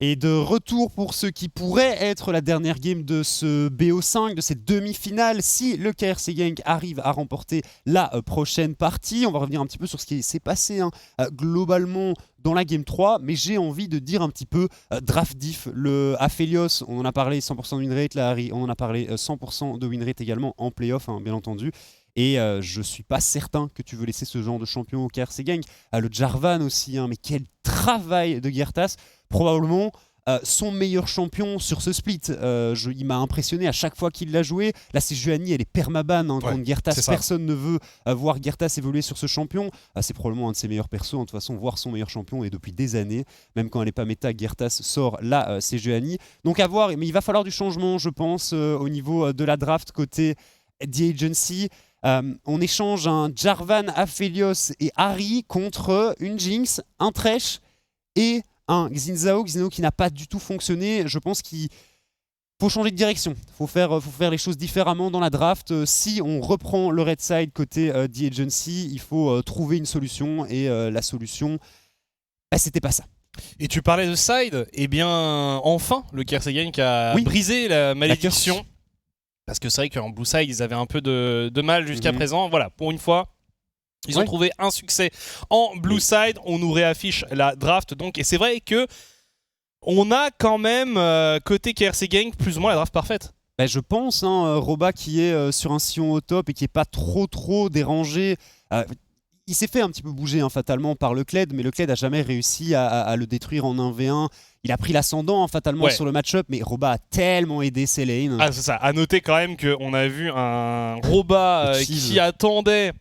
Et de retour pour ce qui pourrait être la dernière game de ce BO5, de cette demi-finale, si le KRC Gang arrive à remporter la prochaine partie. On va revenir un petit peu sur ce qui s'est passé globalement dans la game 3, mais j'ai envie de dire un petit peu draft diff. Le Aphelios, on en a parlé, 100% de winrate, la Harry, on en a parlé 100% de winrate également en playoff, bien entendu. Et je suis pas certain que tu veux laisser ce genre de champion au KRC Gang. Le Jarvan aussi, mais quel travail de Gertas. Probablement son meilleur champion sur ce split. Il m'a impressionné à chaque fois qu'il l'a joué. La Sejuani, elle est permaban contre Gertas. Personne ne veut voir Gertas évoluer sur ce champion. C'est probablement un de ses meilleurs persos. De toute façon, voir son meilleur champion et depuis des années, même quand elle n'est pas méta, Gertas sort la Sejuani. Donc à voir, mais il va falloir du changement, je pense, au niveau de la draft côté The Agency. On échange un Jarvan, Aphelios et Harry contre une Jinx, un Thresh et un Xin Zhao qui n'a pas du tout fonctionné. Je pense qu'il faut changer de direction. Faut faire les choses différemment dans la draft. Si on reprend le red side côté The Agency, il faut trouver une solution. Et la solution, c'était pas ça. Et tu parlais de side, eh bien enfin le KRC Gang a brisé la malédiction. Parce que c'est vrai qu'en blue side, ils avaient un peu de mal jusqu'à présent. Voilà, pour une fois, ils ont trouvé un succès en blue side. On nous réaffiche la draft. Donc, et c'est vrai que on a quand même, côté KRC Gang, plus ou moins la draft parfaite. Je pense, Roba qui est sur un sillon au top et qui n'est pas trop dérangé. Il s'est fait un petit peu bouger fatalement par le Kled, mais le Kled n'a jamais réussi à le détruire en 1v1. Il a pris l'ascendant fatalement sur le match-up, mais Roba a tellement aidé ses lanes. Ah, c'est ça. À noter quand même qu'on a vu un Roba qui attendait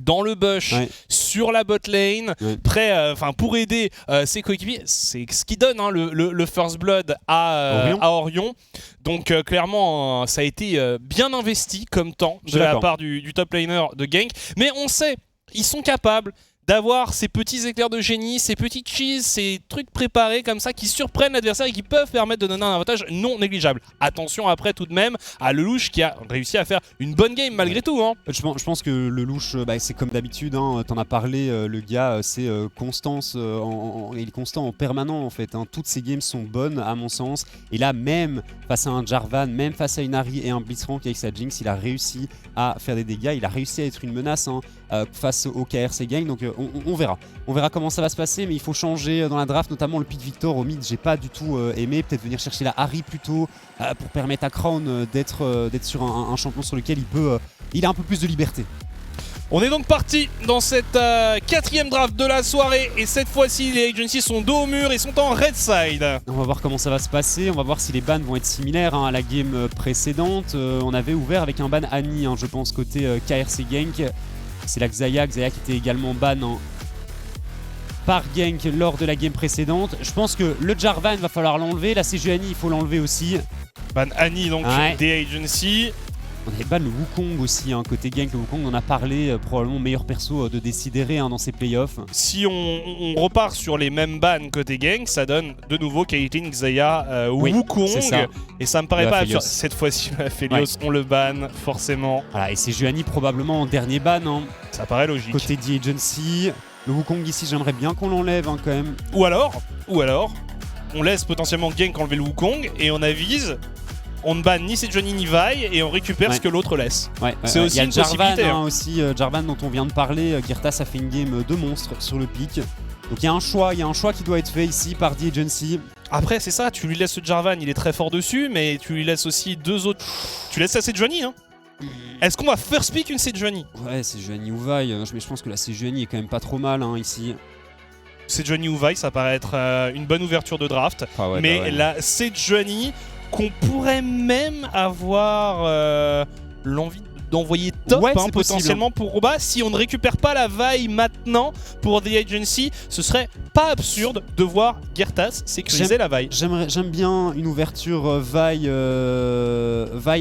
dans le bush sur la bot lane, prêt pour aider ses coéquipiers. C'est ce qui donne le first blood à Orion. Donc clairement, ça a été bien investi comme temps de la part du top laner de Gank. Mais on sait, ils sont capables d'avoir ces petits éclairs de génie, ces petits cheese, ces trucs préparés comme ça qui surprennent l'adversaire et qui peuvent permettre de donner un avantage non négligeable. Attention après tout de même à Lelouch qui a réussi à faire une bonne game malgré tout. Je pense que Lelouch, c'est comme d'habitude, t'en as parlé, le gars, c'est constance, il est constant en permanent en fait. Toutes ses games sont bonnes à mon sens. Et là, même face à un Jarvan, même face à une Ahri et un Blitzcrank avec sa Jinx, il a réussi à faire des dégâts, il a réussi à être une menace face au KRC Gang. Donc on verra. On verra comment ça va se passer, mais il faut changer dans la draft, notamment le pick Victor au mid, j'ai pas du tout aimé. Peut-être venir chercher la Harry plutôt pour permettre à Crown d'être sur un champion sur lequel il a un peu plus de liberté. On est donc parti dans cette quatrième draft de la soirée et cette fois-ci les agencies sont dos au mur et sont en red side. On va voir comment ça va se passer, on va voir si les bans vont être similaires à la game précédente. On avait ouvert avec un ban Annie, je pense, côté KRC Gank. C'est la Xayah qui était également ban par Gank lors de la game précédente. Je pense que le Jarvan va falloir l'enlever, la Sejuani il faut l'enlever aussi. Ban Annie donc des agencies. On avait ban le Wukong aussi, côté Gank. Le Wukong, on en a parlé, probablement meilleur perso de Décidéré dans ses playoffs. Si on repart sur les mêmes bans côté Gank, ça donne de nouveau Caitlyn, Xayah, Wukong. Et ça me paraît pas absurde. Cette fois-ci, Aphelios, on le ban, forcément. Voilà, et c'est Sejuani probablement en dernier ban. Ça paraît logique. Côté The Agency, le Wukong ici, j'aimerais bien qu'on l'enlève quand même. Ou alors, on laisse potentiellement Gank enlever le Wukong et on avise. On ne banne ni Sejuani ni Vi et on récupère ce que l'autre laisse. C'est aussi une possibilité. Il y a Jarvan dont on vient de parler. Gertas a fait une game de monstre sur le pic. Donc il y a un choix qui doit être fait ici par The Agency. Après c'est ça, tu lui laisses le Jarvan, il est très fort dessus, mais tu lui laisses aussi deux autres. Tu laisses la Sejuani. Est-ce qu'on va first pick une Sejuani? Ouais, Sejuani ou Vi. Mais je pense que la Sejuani est quand même pas trop mal ici. Sejuani ou Vi, ça paraît être une bonne ouverture de draft. Mais la Sejuani qu'on pourrait même avoir l'envie d'envoyer top potentiellement pour Roba. Si on ne récupère pas la Vi maintenant pour The Agency, ce serait pas absurde de voir Gertas sécuriser la Vi. J'aime bien une ouverture Vi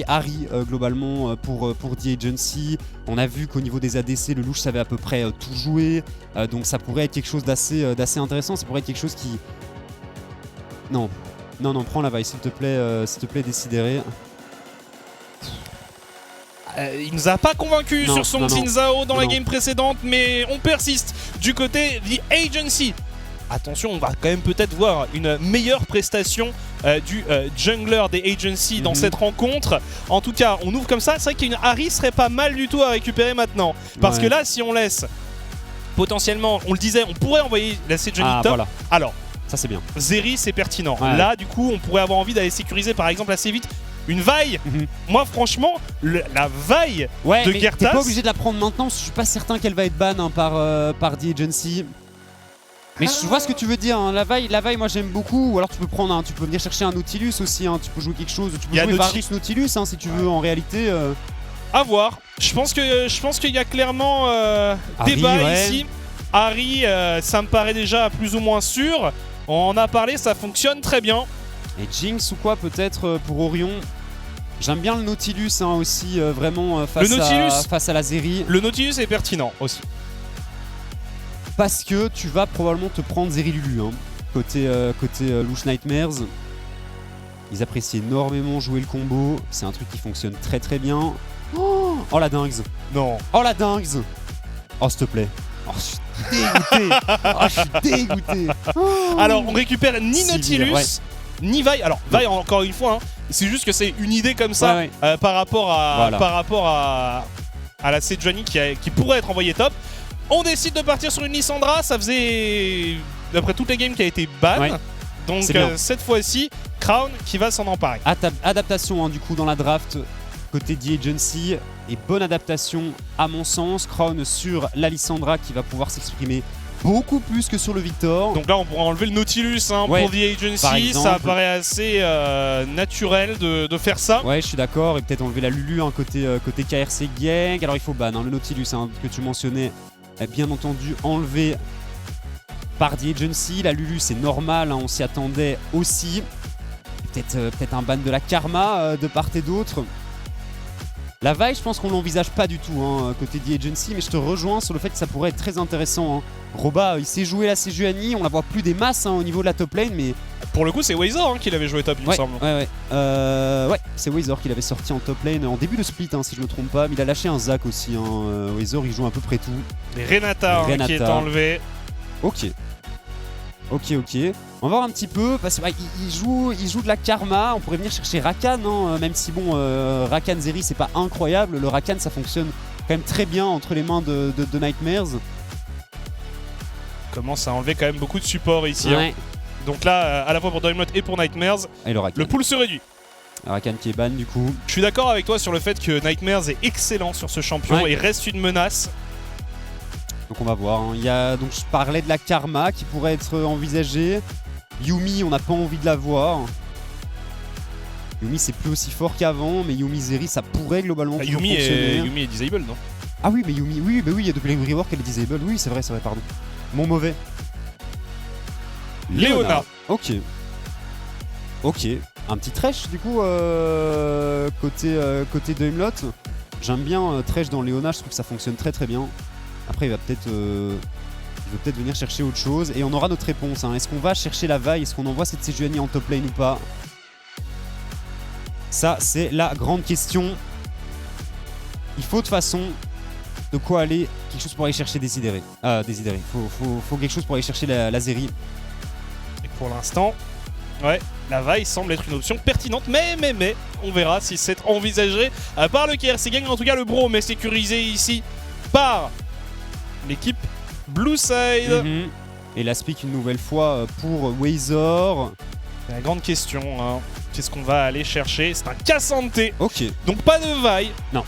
Harry globalement pour The Agency. On a vu qu'au niveau des ADC, le Louche savait à peu près tout jouer. Donc ça pourrait être quelque chose d'assez intéressant. Ça pourrait être quelque chose qui... Non, prends la Vi, s'il te plaît, Décidéré. Il nous a pas convaincu sur son Xin Zhao dans la game précédente, mais on persiste du côté The Agency. attention, on va quand même peut-être voir une meilleure prestation du jungler des Agency dans cette rencontre. En tout cas, on ouvre comme ça. C'est vrai qu'une Ahri serait pas mal du tout à récupérer maintenant. Parce que là, si on laisse potentiellement, on le disait, on pourrait envoyer la Sejuani top. Voilà. Alors, ça c'est bien. Zeri, c'est pertinent. Là, du coup, on pourrait avoir envie d'aller sécuriser par exemple assez vite une vaille. Moi, franchement, la vaille de Gertas. T'es pas obligé de la prendre maintenant, parce que je suis pas certain qu'elle va être ban par The Agency. Mais je vois ce que tu veux dire, hein. La vaille, moi j'aime beaucoup. Ou alors tu peux prendre tu peux venir chercher un Nautilus aussi, hein. Tu peux jouer quelque chose. Tu peux jouer Varus Nautilus, hein, si tu veux en réalité. À voir. Je pense qu'il y a clairement débat ici. Ahri, ça me paraît déjà plus ou moins sûr. On en a parlé, ça fonctionne très bien. Et Jinx ou quoi peut-être pour Orion. J'aime bien le Nautilus hein, aussi, vraiment face à la Zeri. Le Nautilus est pertinent aussi. Parce que tu vas probablement te prendre Zeri Lulu. Hein. Côté Louche Nightmares. Ils apprécient énormément jouer le combo. C'est un truc qui fonctionne très très bien. Oh la dingue. Non. Oh la dingue. Oh s'il te plaît. Oh, je suis dégoûté. Oh, je suis dégoûté. Oh. Alors on récupère ni Nautilus, ni vaille. Alors vaille encore une fois, hein, c'est juste que c'est une idée comme ça par rapport à la Sejuani qui pourrait être envoyée top. On décide de partir sur une Lissandra, ça faisait d'après toutes les games qui a été ban. Donc cette fois-ci, Crown qui va s'en emparer. Adaptation hein, du coup dans la draft côté The Agency et bonne adaptation à mon sens. Crown sur la Lissandra qui va pouvoir s'exprimer beaucoup plus que sur le Victor. Donc là on pourra enlever le Nautilus hein, pour The Agency, ça paraît assez naturel de faire ça. Ouais je suis d'accord, et peut-être enlever la Lulu hein, côté KRC Gang. Alors il faut ban hein, le Nautilus hein, que tu mentionnais, bien entendu enlevé par The Agency. La Lulu c'est normal, hein, on s'y attendait aussi. Peut-être un ban de la Karma de part et d'autre. La vaille, je pense qu'on l'envisage pas du tout hein, côté The Agency, mais je te rejoins sur le fait que ça pourrait être très intéressant. Hein. Roba, il s'est joué la Sejuani, on la voit plus des masses hein, au niveau de la top lane, mais... Pour le coup, c'est Wazor hein, qui l'avait joué top, il me semble. Ouais, c'est Wazor qui l'avait sorti en top lane en début de split, hein, si je me trompe pas, mais il a lâché un Zac aussi. Hein. Wazor, il joue à peu près tout. Et Renata qui est enlevé. Ok. On va voir un petit peu, parce qu'il joue de la Karma, on pourrait venir chercher Rakan, hein, même si bon, Rakan Zeri c'est pas incroyable, le Rakan ça fonctionne quand même très bien entre les mains de Nightmares. Commence à enlever quand même beaucoup de support ici. Hein. Donc là, à la fois pour Doimlot et pour Nightmares, et le pool se réduit. Rakan qui est ban du coup. Je suis d'accord avec toi sur le fait que Nightmares est excellent sur ce champion et reste une menace. Donc on va voir, hein. Donc je parlais de la Karma qui pourrait être envisagée. Yuumi, on n'a pas envie de la voir. Yuumi c'est plus aussi fort qu'avant, mais Yuumi Zeri ça pourrait globalement Yuumi est disable, non? Ah oui, mais Yuumi, oui, il y a depuis les rework qu'elle est disable. Oui, c'est vrai, pardon. Mon mauvais. Leona. Ok. Un petit Thresh du coup côté Doimlot. J'aime bien Thresh dans Leona, je trouve que ça fonctionne très très bien. Après, il va peut-être venir chercher autre chose. Et on aura notre réponse. Hein. Est-ce qu'on va chercher la vaille? Est-ce qu'on envoie cette Sejuani en top lane ou pas? Ça, c'est la grande question. Il faut de toute façon de quoi aller. Quelque chose pour aller chercher Désidéré. Désidéré. Faut quelque chose pour aller chercher la Zeri. Et pour l'instant, la vaille semble être une option pertinente. Mais, on verra si c'est envisagé par le KRC Gang. En tout cas, le Braum est sécurisé ici par l'équipe Blue Side. Et la speak une nouvelle fois pour Wazor. C'est la grande question. Hein. Qu'est-ce qu'on va aller chercher? C'est un Cassante. Ok. Donc pas de vaille. Non.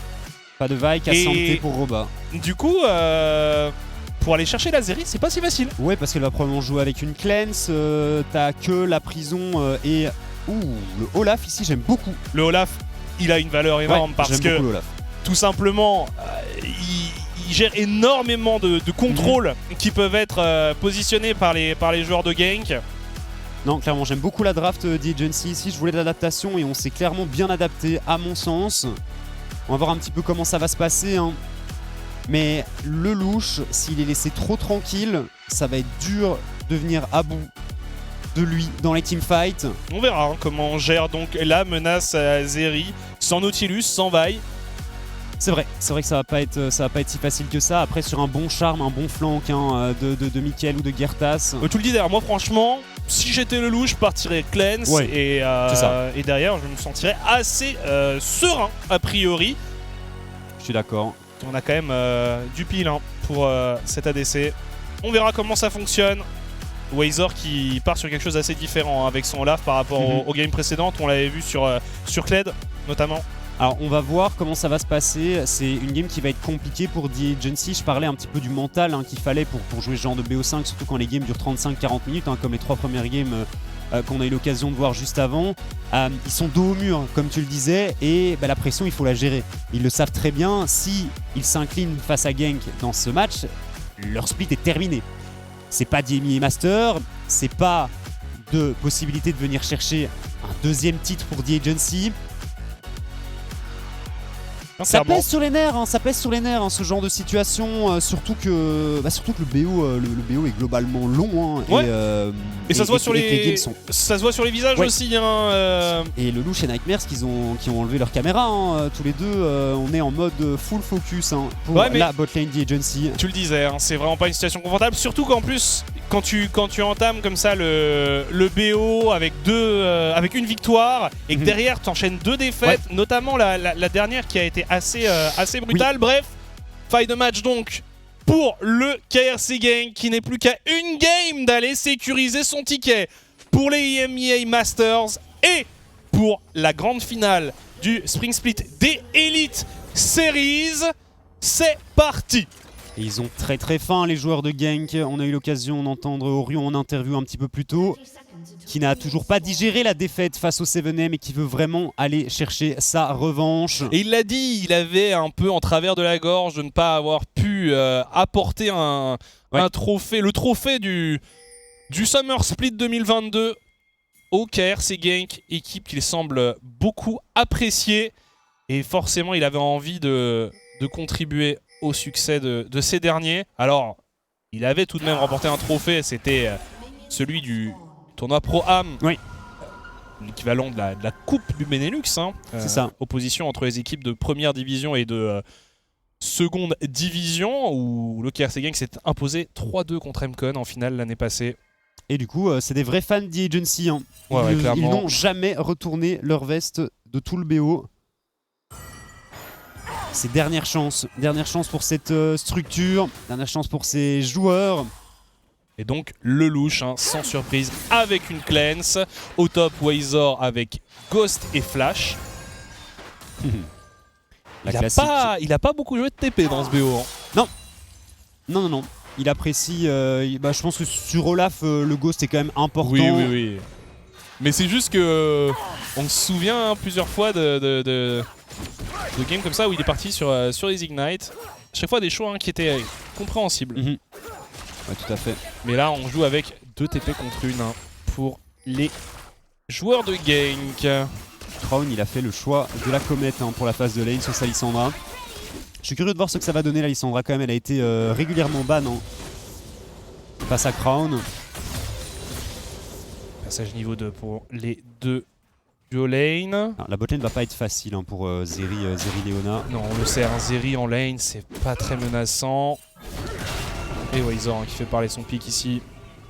Pas de vaille, Cassante pour Roba. Du coup, pour aller chercher la Zeri, c'est pas si facile. Ouais, parce qu'elle va probablement jouer avec une cleanse. T'as que la prison et... Ouh, le Olaf ici, j'aime beaucoup. Le Olaf, il a une valeur énorme parce que tout simplement, il gère énormément de contrôles qui peuvent être positionnés par les joueurs de gank. Non, clairement, j'aime beaucoup la draft The Agency ici. Je voulais de l'adaptation et on s'est clairement bien adapté à mon sens. On va voir un petit peu comment ça va se passer. Hein. Mais le louche, s'il est laissé trop tranquille, ça va être dur de venir à bout de lui dans les teamfights. On verra hein, comment on gère donc la menace à Zeri, sans Nautilus, sans vaille. C'est vrai que ça va pas être si facile que ça. Après, sur un bon charme, un bon flank de Mikael ou de Gertas. Tu le dis derrière, moi franchement, si j'étais le loup, je partirais Cleanse et derrière, je me sentirais assez serein a priori. Je suis d'accord. On a quand même du pile pour cet ADC. On verra comment ça fonctionne. Wazor qui part sur quelque chose d'assez différent avec son Olaf par rapport au game précédent. On l'avait vu sur Kled notamment. Alors on va voir comment ça va se passer. C'est une game qui va être compliquée pour The Agency. Je parlais un petit peu du mental qu'il fallait pour jouer ce genre de BO5, surtout quand les games durent 35-40 minutes, comme les 3 premières games qu'on a eu l'occasion de voir juste avant. Ils sont dos au mur, comme tu le disais, et la pression, il faut la gérer. Ils le savent très bien. Si ils s'inclinent face à Genk dans ce match, leur split est terminé. C'est pas DMI et Master, c'est pas de possibilité de venir chercher un 2e titre pour The Agency. Ça pèse sur les nerfs, ce genre de situation, surtout que le BO est globalement long. Et ça se voit sur les visages aussi. Et le loup chez Nightmares qui ont enlevé leur caméra, tous les deux, on est en mode full focus pour la botlane The Agency. Tu le disais, c'est vraiment pas une situation confortable, surtout qu'en plus, quand tu entames comme ça le BO avec une victoire et que derrière tu enchaînes 2 défaites, notamment la dernière qui a été assez brutal. Bref, faille de match donc pour le KRC Genk qui n'est plus qu'à une game d'aller sécuriser son ticket pour les EMEA Masters et pour la grande finale du Spring Split des Elite Series. C'est parti! Et ils ont très faim les joueurs de Genk. On a eu l'occasion d'entendre Orion en interview un petit peu plus tôt, qui n'a toujours pas digéré la défaite face au 7M et qui veut vraiment aller chercher sa revanche. Et il l'a dit, il avait un peu en travers de la gorge de ne pas avoir pu apporter un trophée, le trophée du Summer Split 2022 au KRC Genk, équipe qu'il semble beaucoup apprécier. Et forcément, il avait envie de contribuer au succès de ces derniers. Alors, il avait tout de même remporté un trophée, c'était celui du tournoi Pro-Am, l'équivalent de la coupe du Benelux. C'est ça. Opposition entre les équipes de première division et de seconde division, où le KRC Genk s'est imposé 3-2 contre MCon en finale l'année passée. Et du coup, c'est des vrais fans d'E Agency. Ils n'ont jamais retourné leur veste de tout le BO. C'est dernière chance pour cette structure, dernière chance pour ces joueurs. Et donc le louche, sans surprise, avec une cleanse. Au top, Wazor avec Ghost et Flash. Il a pas beaucoup joué de TP dans ce BO. Non. Il apprécie. Je pense que sur Olaf, le Ghost est quand même important. Oui. Mais c'est juste que on se souvient plusieurs fois de games comme ça où il est parti sur les Ignite. Chaque fois des choix qui étaient compréhensibles. Ouais, tout à fait. Mais là, on joue avec 2 TP contre 1 pour les joueurs de Genk. Crown, il a fait le choix de la comète pour la phase de lane sur sa Lissandra. Je suis curieux de voir ce que ça va donner la Lissandra quand même. Elle a été régulièrement ban face à Crown. Passage niveau 2 pour les 2 duo lane. Alors, la botlane va pas être facile pour Zeri Leona. Non, on le sait, Zeri en lane, c'est pas très menaçant. Et Wazor qui fait parler son pick ici.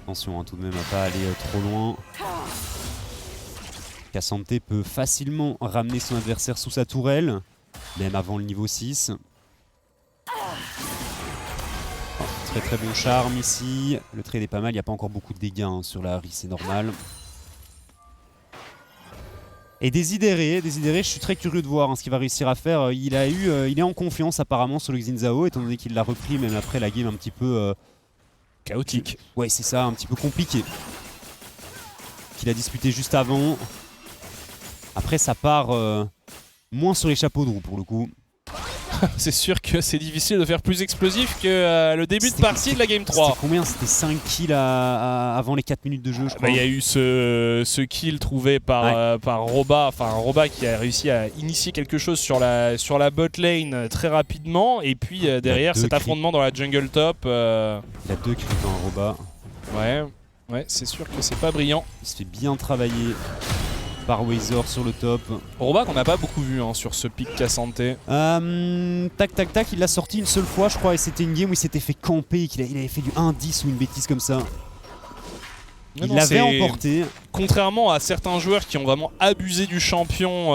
Attention tout de même à pas aller trop loin. K'Sante peut facilement ramener son adversaire sous sa tourelle, même avant le niveau 6. Très bon charme ici. Le trade est pas mal, il n'y a pas encore beaucoup de dégâts sur la Harry, c'est normal. Et Desidéré, je suis très curieux de voir ce qu'il va réussir à faire. Il est en confiance apparemment sur le Xin-Zhao, étant donné qu'il l'a repris même après la game un petit peu chaotique. Ouais, c'est ça, un petit peu compliqué. Qu'il a disputé juste avant. Après, ça part moins sur les chapeaux de roue pour le coup. C'est sûr que c'est difficile de faire plus explosif que le début de partie de la game 3. C'était combien? C'était 5 kills avant les 4 minutes de jeu, je crois. Il y a eu ce kill trouvé par Roba, enfin Roba qui a réussi à initier quelque chose sur la bot lane très rapidement, et puis derrière cet affrontement dans la jungle top. Il a 2 kills dans Roba. Ouais, c'est sûr que c'est pas brillant. Il se fait bien travailler par Wazor sur le top. Roba qu'on n'a pas beaucoup vu hein, sur ce pic Cassante. Tac tac tac, il l'a sorti une seule fois je crois et c'était une game où il s'était fait camper, il avait fait du 1-10 ou une bêtise comme ça. Il l'avait emporté. Contrairement à certains joueurs qui ont vraiment abusé du champion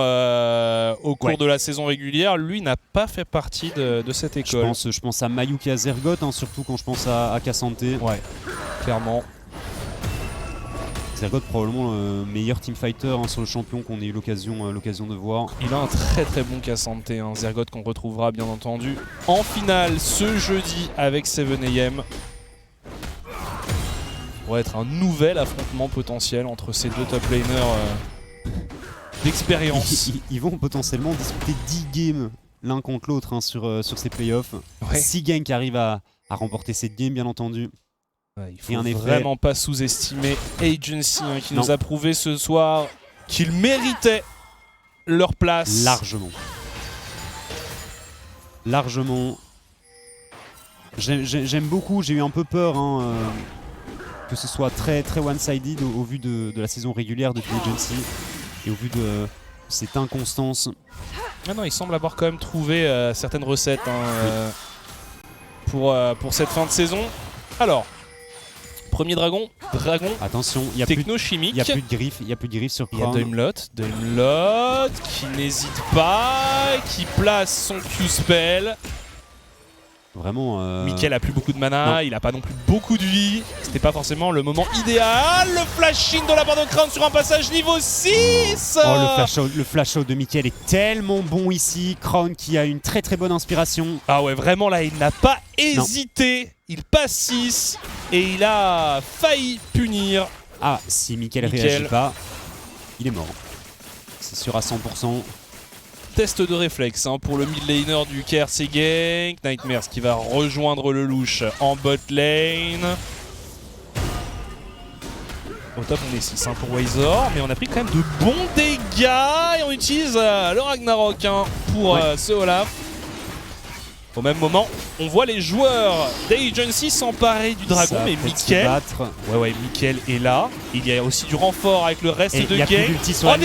au cours de la saison régulière, lui n'a pas fait partie de cette école. Je pense à Mayuk et à Zergot, hein, surtout quand je pense à Cassante. Ouais, clairement. Zergot probablement le meilleur teamfighter hein, sur le champion qu'on ait eu l'occasion de voir. Il a un très très bon Cassante, hein, Zergot qu'on retrouvera bien entendu en finale ce jeudi avec 7am. Pourrait être un nouvel affrontement potentiel entre ces deux top laners d'expérience. Ils vont potentiellement disputer 10 games l'un contre l'autre hein, sur ces playoffs. Ouais. Si Genk arrive à remporter cette game bien entendu. Ouais, il faut vraiment pas sous-estimer Agency hein, qui nous a prouvé ce soir qu'ils méritaient leur place. Largement. Largement. J'aime beaucoup, j'ai eu un peu peur hein, que ce soit très très one-sided au vu de la saison régulière depuis Agency et au vu de cette inconstance. Ah non, il semble avoir quand même trouvé certaines recettes hein, pour cette fin de saison. Alors, premier dragon. Attention, il y a techno-chimique. Il n'y a plus de griffes, il y a plus de griffes sur Crown. Il y a Daimlot qui n'hésite pas, qui place son Q-spell. Vraiment. Mickaël a plus beaucoup de mana, il a pas non plus beaucoup de vie. C'était pas forcément le moment idéal. Le flash-in de la part de Crown sur un passage niveau 6. Oh, le flash-out de Mickaël est tellement bon ici. Crown qui a une très très bonne inspiration. Ah ouais, vraiment là, il n'a pas hésité. Il passe 6 et il a failli punir. Ah, si Mickaël réagit pas, il est mort. C'est sûr à 100%. Test de réflexe hein, pour le mid laner du KRC Genk. Nightmares qui va rejoindre le louche en bot lane. Au top on est 6 hein, pour Wazor, mais on a pris quand même de bons dégâts et on utilise le Ragnarok hein, pour ce Olaf. Au même moment, on voit les joueurs d'Agency s'emparer du dragon, mais Mickaël... Mickaël est là. Il y a aussi du renfort avec le reste de Genk. Oh,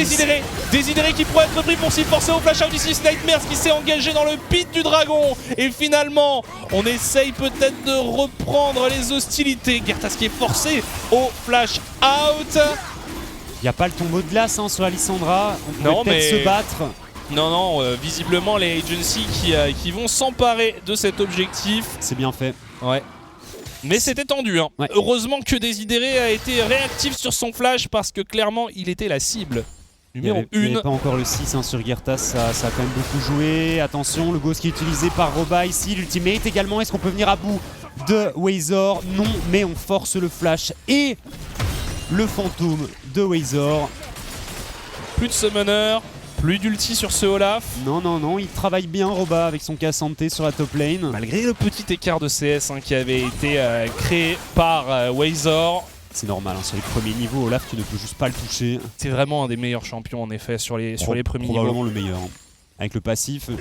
Désidéré qui pourrait être pris pour s'y forcer au flash out ici. Nightmares qui s'est engagé dans le pit du dragon. Et finalement, on essaye peut-être de reprendre les hostilités. Gertas qui est forcé au flash out. Il n'y a pas le tombeau de glace hein, sur Alissandra. On peut peut-être se battre. Non, visiblement les Agency qui vont s'emparer de cet objectif. C'est bien fait. Ouais. Mais c'était tendu. Hein. Ouais. Heureusement que Désidéré a été réactif sur son flash parce que clairement il était la cible numéro 1. Il n'y avait pas encore le 6 hein, sur Gertas, ça a quand même beaucoup joué. Attention, le ghost qui est utilisé par Roba ici, l'ultimate également. Est-ce qu'on peut venir à bout de Wazor? Non, mais on force le flash et le fantôme de Wazor. Plus de summoner. Plus d'ulti sur ce Olaf. Non, il travaille bien Roba avec son Cassante sur la top lane. Malgré le petit écart de CS hein, qui avait été créé par Wazor. C'est normal, hein, sur les premiers niveaux, Olaf tu ne peux juste pas le toucher. C'est vraiment un des meilleurs champions en effet sur les premiers niveaux. Probablement le meilleur. Hein. Avec le passif. On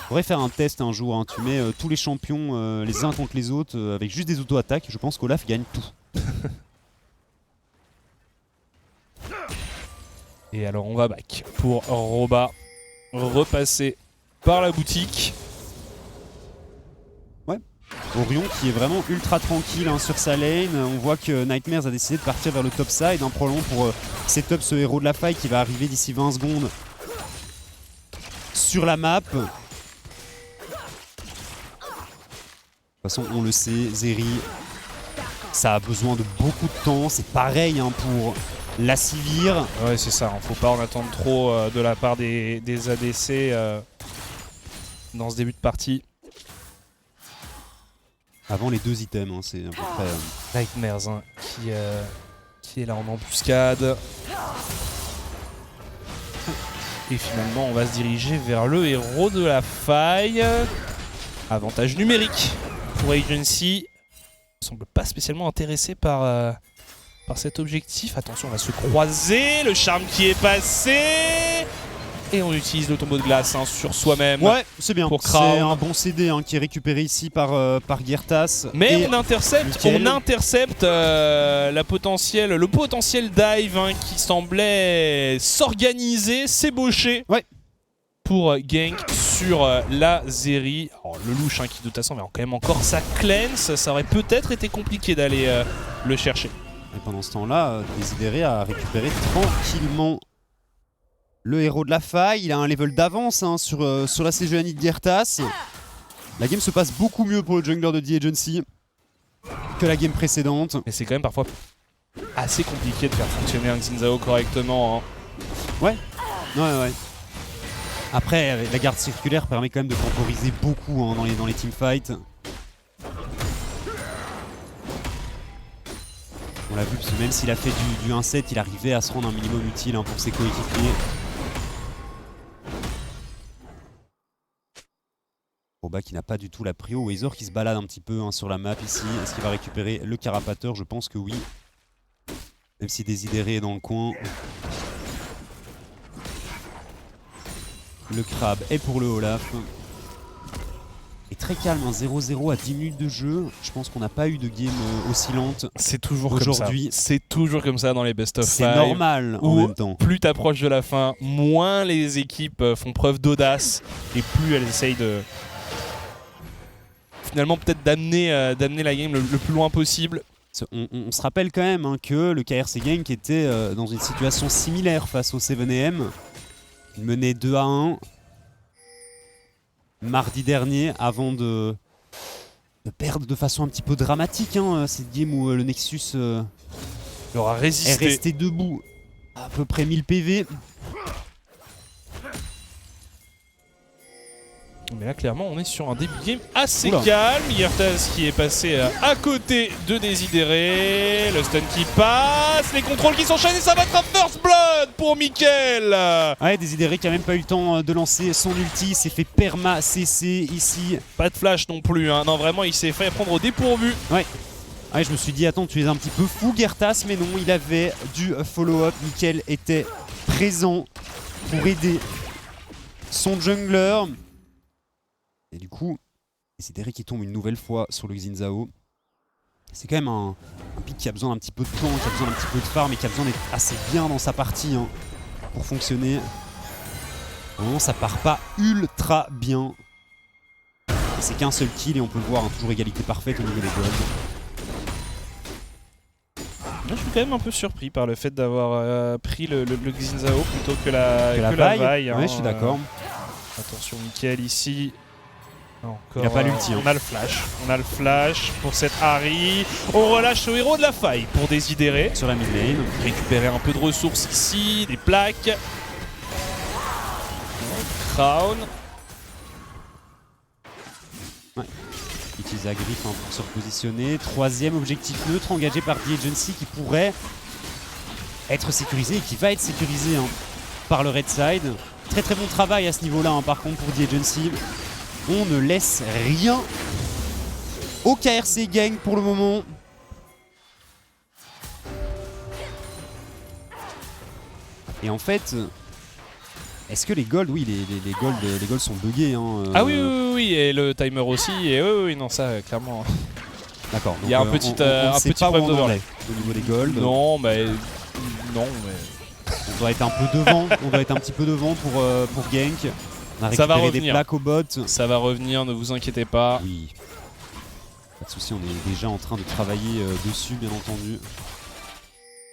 pourrait faire un test un jour, hein. Tu mets tous les champions les uns contre les autres avec juste des auto-attaques. Je pense qu'Olaf gagne tout. Et alors on va back pour Roba repasser par la boutique. Ouais. Orion qui est vraiment ultra tranquille hein, sur sa lane. On voit que Nightmares a décidé de partir vers le top side hein, probablement pour setup ce héros de la faille qui va arriver d'ici 20 secondes sur la map. De toute façon on le sait, Zeri ça a besoin de beaucoup de temps. C'est pareil hein, pour la Sivir. Ouais c'est ça, faut pas en attendre trop de la part des ADC dans ce début de partie. Avant les 2 items, hein, c'est à peu près... Nightmares hein, qui est là en embuscade. Et finalement on va se diriger vers le héros de la faille. Avantage numérique pour Agency. Il ne semble pas spécialement intéressé par cet objectif. Attention, on va se croiser. Le charme qui est passé. Et on utilise le tombeau de glace sur soi-même. Ouais, c'est bien. Pour C'est Crown. un bon CD qui est récupéré ici par Gyertas. Mais on intercepte le potentiel dive qui semblait s'organiser, s'ébaucher pour gank sur la Zeri. Alors, le louche qui de toute façon avait quand même encore sa cleanse, ça aurait peut-être été compliqué d'aller le chercher. Et pendant ce temps-là, Desidéré a récupéré tranquillement le héros de la faille. Il a un level d'avance sur la Sejuani de Gyertas. La game se passe beaucoup mieux pour le jungler de The Agency que la game précédente. Mais c'est quand même parfois assez compliqué de faire fonctionner un Xin correctement. Ouais. Après, la garde circulaire permet quand même de temporiser beaucoup dans les teamfights. On l'a vu, parce que même s'il a fait du 1-7, il arrivait à se rendre un minimum utile pour ses coéquipiers. Roba qui n'a pas du tout la prio. Wazor qui se balade un petit peu sur la map ici. Est-ce qu'il va récupérer le carapateur? Je pense que oui. Même si Desidéré est dans le coin. Le crabe est pour le Olaf. Et très calme, 0-0 à 10 minutes de jeu. Je pense qu'on n'a pas eu de game aussi lente. C'est toujours aujourd'hui. C'est toujours comme ça dans les best of 5. C'est normal en même temps. Plus t'approches de la fin, moins les équipes font preuve d'audace et plus elles essayent de finalement peut-être d'amener la game le plus loin possible. On se rappelle quand même que le KRC Gang était dans une situation similaire face au 7AM. Il menait 2-1 mardi dernier avant de perdre de façon un petit peu dramatique cette game où le Nexus leur a résisté. Est resté debout à peu près 1000 PV. Mais là clairement on est sur un début de game assez calme. Gyertas qui est passé à côté de Desidéré. Le stun qui passe, les contrôles qui s'enchaînent et ça va être un first blood pour Mickaël. Ouais, Desidéré qui a même pas eu le temps de lancer son ulti, s'est fait perma CC ici. Pas de flash non plus, non vraiment il s'est fait prendre au dépourvu. Ouais, je me suis dit attends tu es un petit peu fou Gyertas, mais non, il avait du follow-up. Mickaël était présent pour aider son jungler. Et du coup, Desidéré qui tombe une nouvelle fois sur le Xin Zhao. C'est quand même un pick qui a besoin d'un petit peu de temps, qui a besoin d'un petit peu de farm et qui a besoin d'être assez bien dans sa partie pour fonctionner. Vraiment, ça part pas ultra bien. Et c'est qu'un seul kill et on peut le voir, toujours égalité parfaite au niveau des golds. Là, je suis quand même un peu surpris par le fait d'avoir pris le Xin Zhao plutôt que la vaille. Ouais, je suis d'accord. Attention, Mickaël ici. Encore, il n'a pas l'ulti. On a le flash pour cette Ahri. On relâche ce héros de la faille pour Desidéré. Sur la mid lane. Récupérer un peu de ressources ici, des plaques. Crown. Ouais. Utilise la griffe pour se repositionner. Troisième objectif neutre engagé par The Agency qui pourrait être sécurisé et qui va être sécurisé par le Red Side. Très très bon travail à ce niveau-là par contre pour The Agency. On ne laisse rien au KRC Gang pour le moment. Et en fait, est-ce que les golds, oui, les golds sont buggés Ah oui, et le timer aussi, et oui, non, ça, clairement. D'accord. Il y a un petit problème d'overlay. Au niveau des golds. Non, mais... On doit être un peu devant, on doit être un petit peu devant pour gank. On a récupéré des plaques au bot. Ça va revenir, ne vous inquiétez pas. Oui. Pas de soucis, on est déjà en train de travailler dessus, bien entendu.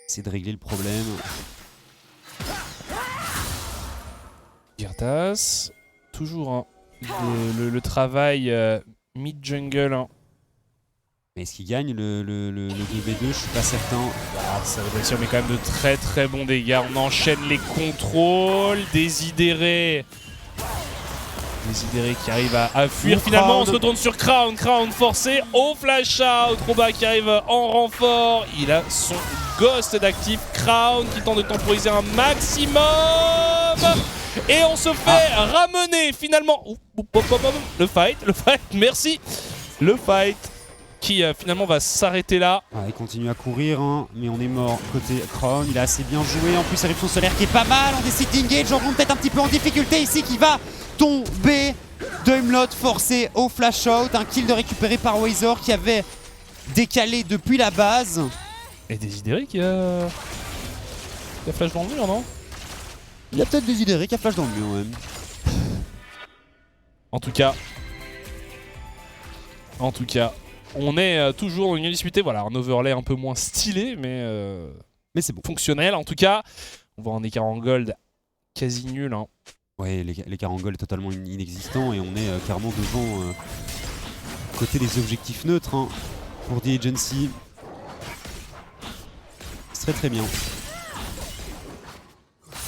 Essayer de régler le problème. Gyertas, toujours le travail mid-jungle. Mais est-ce qu'il gagne le 2v2? Je suis pas certain. Ça va bien sûr, mais quand même de très très bons dégâts. On enchaîne les contrôles. Desidéré qui arrive à fuir. Finalement, on se retourne sur Crown. Crown forcé au flash out. Roba qui arrive en renfort. Il a son ghost d'actif. Crown qui tente de temporiser un maximum. Et on se fait ramener finalement. Le fight, merci. Le fight. qui finalement va s'arrêter là. Il continue à courir, hein, mais on est mort côté Crown. Il a assez bien joué. En plus, éruption solaire qui est pas mal. On décide d'engage. On rentre peut-être un petit peu en difficulté ici qui va tomber. Doimlot forcé au flash out. Un kill de récupéré par Wazor qui avait décalé depuis la base. Et Désidéré qui a flash dans le mur, non? Il y a peut-être Désidéré qui a flash dans le mur, même. En tout cas, on est toujours dans une disputé. Voilà, un overlay un peu moins stylé, mais c'est bon. Fonctionnel. En tout cas, on voit un écart en gold quasi nul. Hein. Ouais, l'écart en gold est totalement inexistant et on est carrément devant côté des objectifs neutres hein, pour The Agency. C'est très très bien.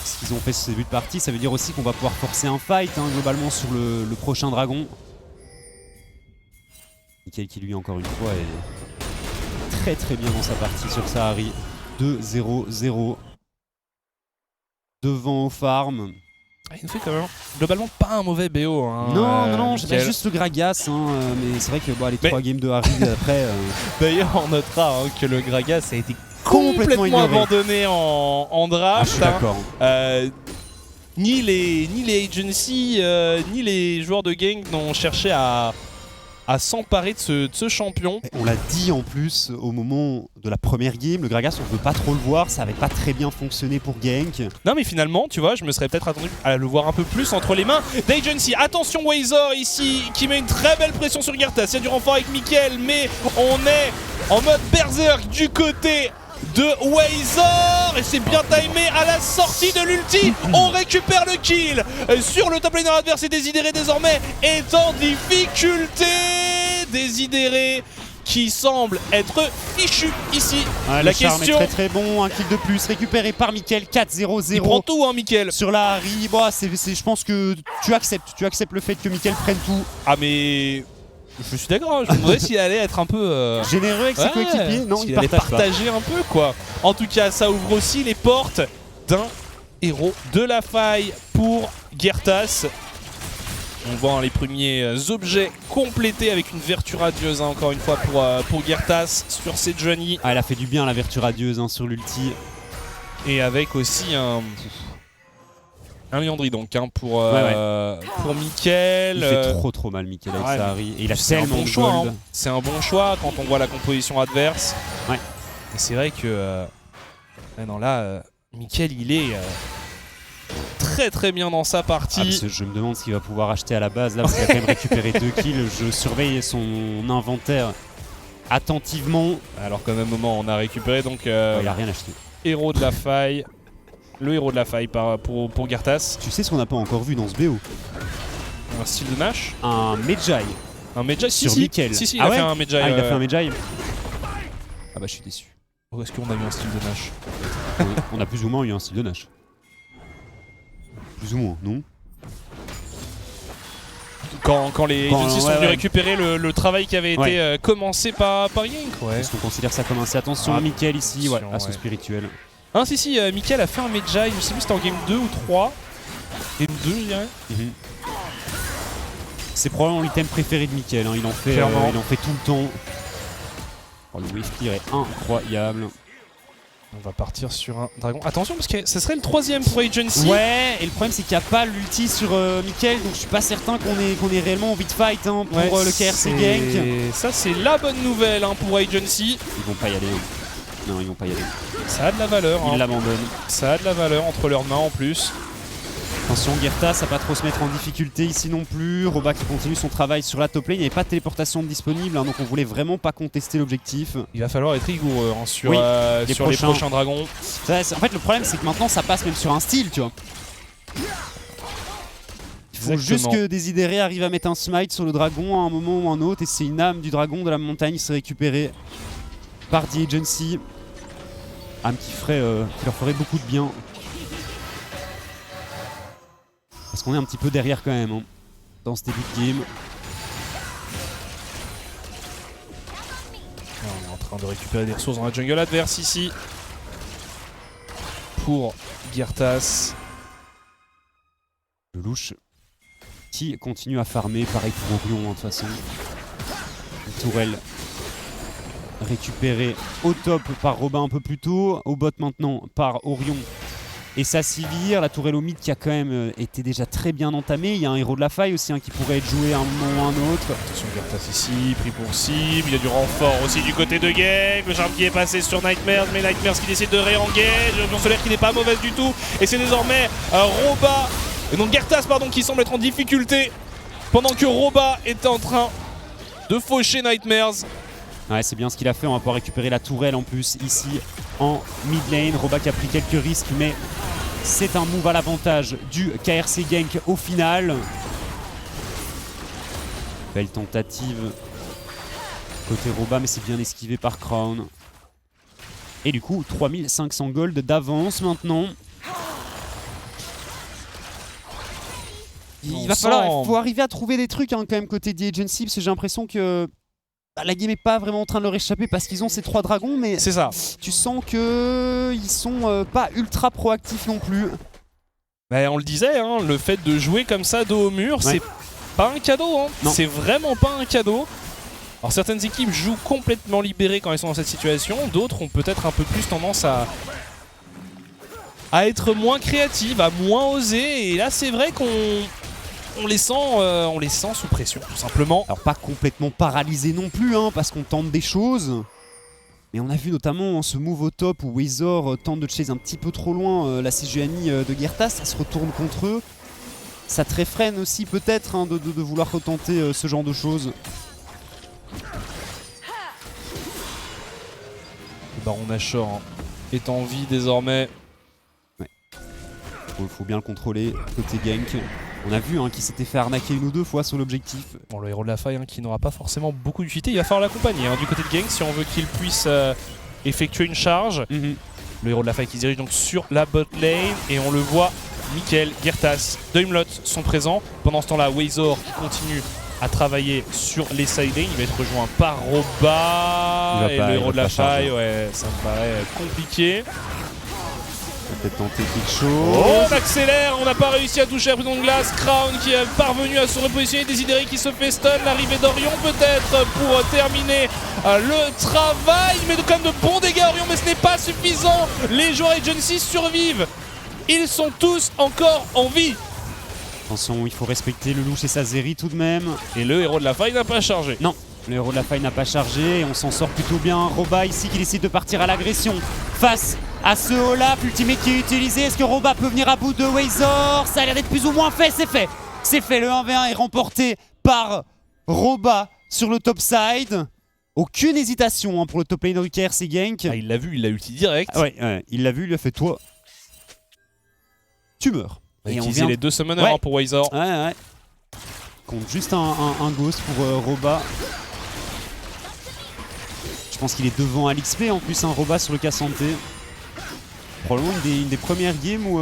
Ce qu'ils ont fait ce début de partie, ça veut dire aussi qu'on va pouvoir forcer un fight hein, globalement sur le prochain dragon. Mickaël qui lui encore une fois est très très bien dans sa partie sur Sahari. 2-0-0. Devant au farm. Il nous fait quand même globalement pas un mauvais BO. Hein, non, j'ai juste le Gragas, hein, mais c'est vrai que les 3 games de Harry après... D'ailleurs on notera hein, que le Gragas a été complètement abandonné en draft. Je suis d'accord. Ni les agencies, ni les joueurs de gang n'ont cherché à s'emparer de ce champion. On l'a dit en plus au moment de la première game, le Gragas on ne veut pas trop le voir, ça avait pas très bien fonctionné pour Gank. Non mais finalement tu vois je me serais peut-être attendu à le voir un peu plus entre les mains d'Agency. Attention Wazor ici qui met une très belle pression sur Gertas, il y a du renfort avec Mickaël mais on est en mode berserk du côté de Wazor et c'est bien timé à la sortie de l'ulti. On récupère le kill sur le top laner adverse et Désidéré désormais est en difficulté. Désidéré qui semble être fichu ici. La question est très très bon, un kill de plus récupéré par Mickaël, 4-0-0. Il prend tout hein Mickaël. Sur la Harry, bon, je pense que tu acceptes le fait que Mickaël prenne tout. Ah mais... Je suis d'accord, je me demandais s'il allait être un peu... généreux avec ses coéquipiers. Non, il allait partager un peu quoi. En tout cas, ça ouvre aussi les portes d'un héros de la faille pour Gertas. On voit les premiers objets complétés avec une vertu radieuse, hein, encore une fois pour Gertas sur cette Johnny. Ah, elle a fait du bien la vertu radieuse hein, sur l'ulti. Et avec aussi un Liandry donc hein, pour Mickaël. Il fait trop mal Mickaël avec Sahari. Et il a tellement de choix. gold. Hein. C'est un bon choix quand on voit la composition adverse. Ouais. Et c'est vrai que Mickaël il est très très bien dans sa partie. Je me demande ce qu'il va pouvoir acheter à la base là parce qu'il a quand même récupéré 2 kills. Je surveille son inventaire attentivement. Alors qu'à un moment on a récupéré donc il a rien acheté. Héros de la faille. Le héros de la faille pour Gertas. Tu sais ce qu'on n'a pas encore vu dans ce BO? Un style de Nash. Un Medjay. Un Medjay sur Mickaël. Si, il a fait un Medjay. Ah, il a fait un Medjay. Ah bah je suis déçu. Où est-ce qu'on a eu un style de Nash? On a plus ou moins eu un style de Nash. Plus ou moins, non? Quand les agencies sont venus récupérer le travail qui avait été commencé par Yank. Est-ce qu'on considère ça comme assez? Attention à Mickaël ici, assaut spirituel. Ah si, Mickaël a fait un Medjay, je sais plus si c'était en game 2 ou 3. Game 2 je dirais. C'est probablement l'item préféré de Mickaël, hein. Il en fait tout le temps. Oh, le wave clear est incroyable. On va partir sur un dragon. Attention parce que ça serait le 3ème pour Agency. Ouais, et le problème c'est qu'il n'y a pas l'ulti sur Mickaël, donc je suis pas certain qu'on ait réellement envie de fight hein, pour le KRC Gank. Et ça c'est la bonne nouvelle hein, pour Agency. Ils vont pas y aller. Non, ils vont pas y aller. Ça a de la valeur. Ils l'abandonnent. Ça a de la valeur entre leurs mains en plus. Attention, Gertas, ça va pas trop se mettre en difficulté ici non plus. Roba qui continue son travail sur la top lane. Il n'y avait pas de téléportation disponible, hein, donc on voulait vraiment pas contester l'objectif. Il va falloir être rigoureux hein, sur les prochains dragons. En fait, le problème c'est que maintenant ça passe même sur un style, tu vois. Il faut juste que Désidéré arrive à mettre un smite sur le dragon à un moment ou un autre, et c'est une âme du dragon de la montagne qui s'est récupérée par The Agency. Âme qui leur ferait beaucoup de bien. Parce qu'on est un petit peu derrière quand même hein, dans ce début de game. On est en train de récupérer des ressources dans la jungle adverse ici. Pour Gertas. Le louche qui continue à farmer, pareil pour Orion hein, de toute façon. Une tourelle récupéré au top par Robin un peu plus tôt, au bot maintenant par Orion et sa Sivir. La tourelle au mid qui a quand même été déjà très bien entamée. Il y a un héros de la faille aussi qui pourrait être joué à un moment ou à un autre. Attention, Gertas ici, pris pour cible. Il y a du renfort aussi du côté de Gang. Le charme qui est passé sur Nightmares, mais Nightmares qui décide de réengage. L'Union Solaire qui n'est pas mauvaise du tout. Et c'est désormais Roba, donc Gertas pardon, qui semble être en difficulté pendant que Roba est en train de faucher Nightmares. Ouais, c'est bien ce qu'il a fait. On va pouvoir récupérer la tourelle en plus ici en mid lane. Roba qui a pris quelques risques, mais c'est un move à l'avantage du KRC Genk au final. Belle tentative côté Roba, mais c'est bien esquivé par Crown. Et du coup, 3500 gold d'avance maintenant. Il faut arriver à trouver des trucs quand même côté The Agency, parce que j'ai l'impression que la game n'est pas vraiment en train de leur échapper parce qu'ils ont ces 3 dragons, mais c'est ça. Tu sens qu'ils sont pas ultra proactifs non plus. Bah, on le disait, hein, le fait de jouer comme ça dos au mur, c'est pas un cadeau. Hein. C'est vraiment pas un cadeau. Alors certaines équipes jouent complètement libérées quand elles sont dans cette situation, d'autres ont peut-être un peu plus tendance à être moins créatives, à moins oser. Et là, c'est vrai on les sent sous pression, tout simplement. Alors pas complètement paralysés non plus, parce qu'on tente des choses. Mais on a vu notamment ce move au top où Wazor tente de chase un petit peu trop loin la CGNI de Gertas. Ça se retourne contre eux. Ça te réfrène aussi peut-être de vouloir retenter ce genre de choses. Le Baron Nashor est en vie désormais. Ouais. Faut bien le contrôler côté gank. On a vu qu'il s'était fait arnaquer 1 ou 2 fois sur l'objectif. Bon, le héros de la faille qui n'aura pas forcément beaucoup d'utilité, il va falloir l'accompagner du côté de Gang si on veut qu'il puisse effectuer une charge. Le héros de la faille qui se dirige donc sur la bot lane et on le voit, Mikkel, Gertas, Daimlot sont présents. Pendant ce temps-là, Wazor continue à travailler sur les side lanes. Il va être rejoint par Roba et le héros de la faille, ça me paraît compliqué. Peut-être tenter quelque chose. Oh, on accélère, on n'a pas réussi à toucher la prison de glace. Crown qui est parvenu à se repositionner. Desideri qui se fait stun. L'arrivée d'Orion peut-être pour terminer le travail. Mais quand même de bons dégâts Orion, mais ce n'est pas suffisant. Les joueurs Agency survivent. Ils sont tous encore en vie. Attention, il faut respecter le louche et sa Zeri tout de même. Et le héros de la faille n'a pas chargé. Non, le héros de la faille n'a pas chargé. Et on s'en sort plutôt bien. Roba ici qui décide de partir à l'agression face à ce Olaf, ultimate qui est utilisé. Est-ce que Roba peut venir à bout de Wazor? Ça a l'air d'être plus ou moins fait, c'est fait. C'est fait, le 1v1 est remporté par Roba sur le top side. Aucune hésitation pour le top laner du KRC Genk. Ah, il l'a vu, il l'a ulti direct. Ouais, il l'a vu, il a fait toi. Tu meurs. Il a utilisé les 2 summoners pour Wazor. Ouais. Compte juste un ghost pour Roba. Je pense qu'il est devant à l'XP en plus, Roba sur le cas santé. Probablement une des premières games où...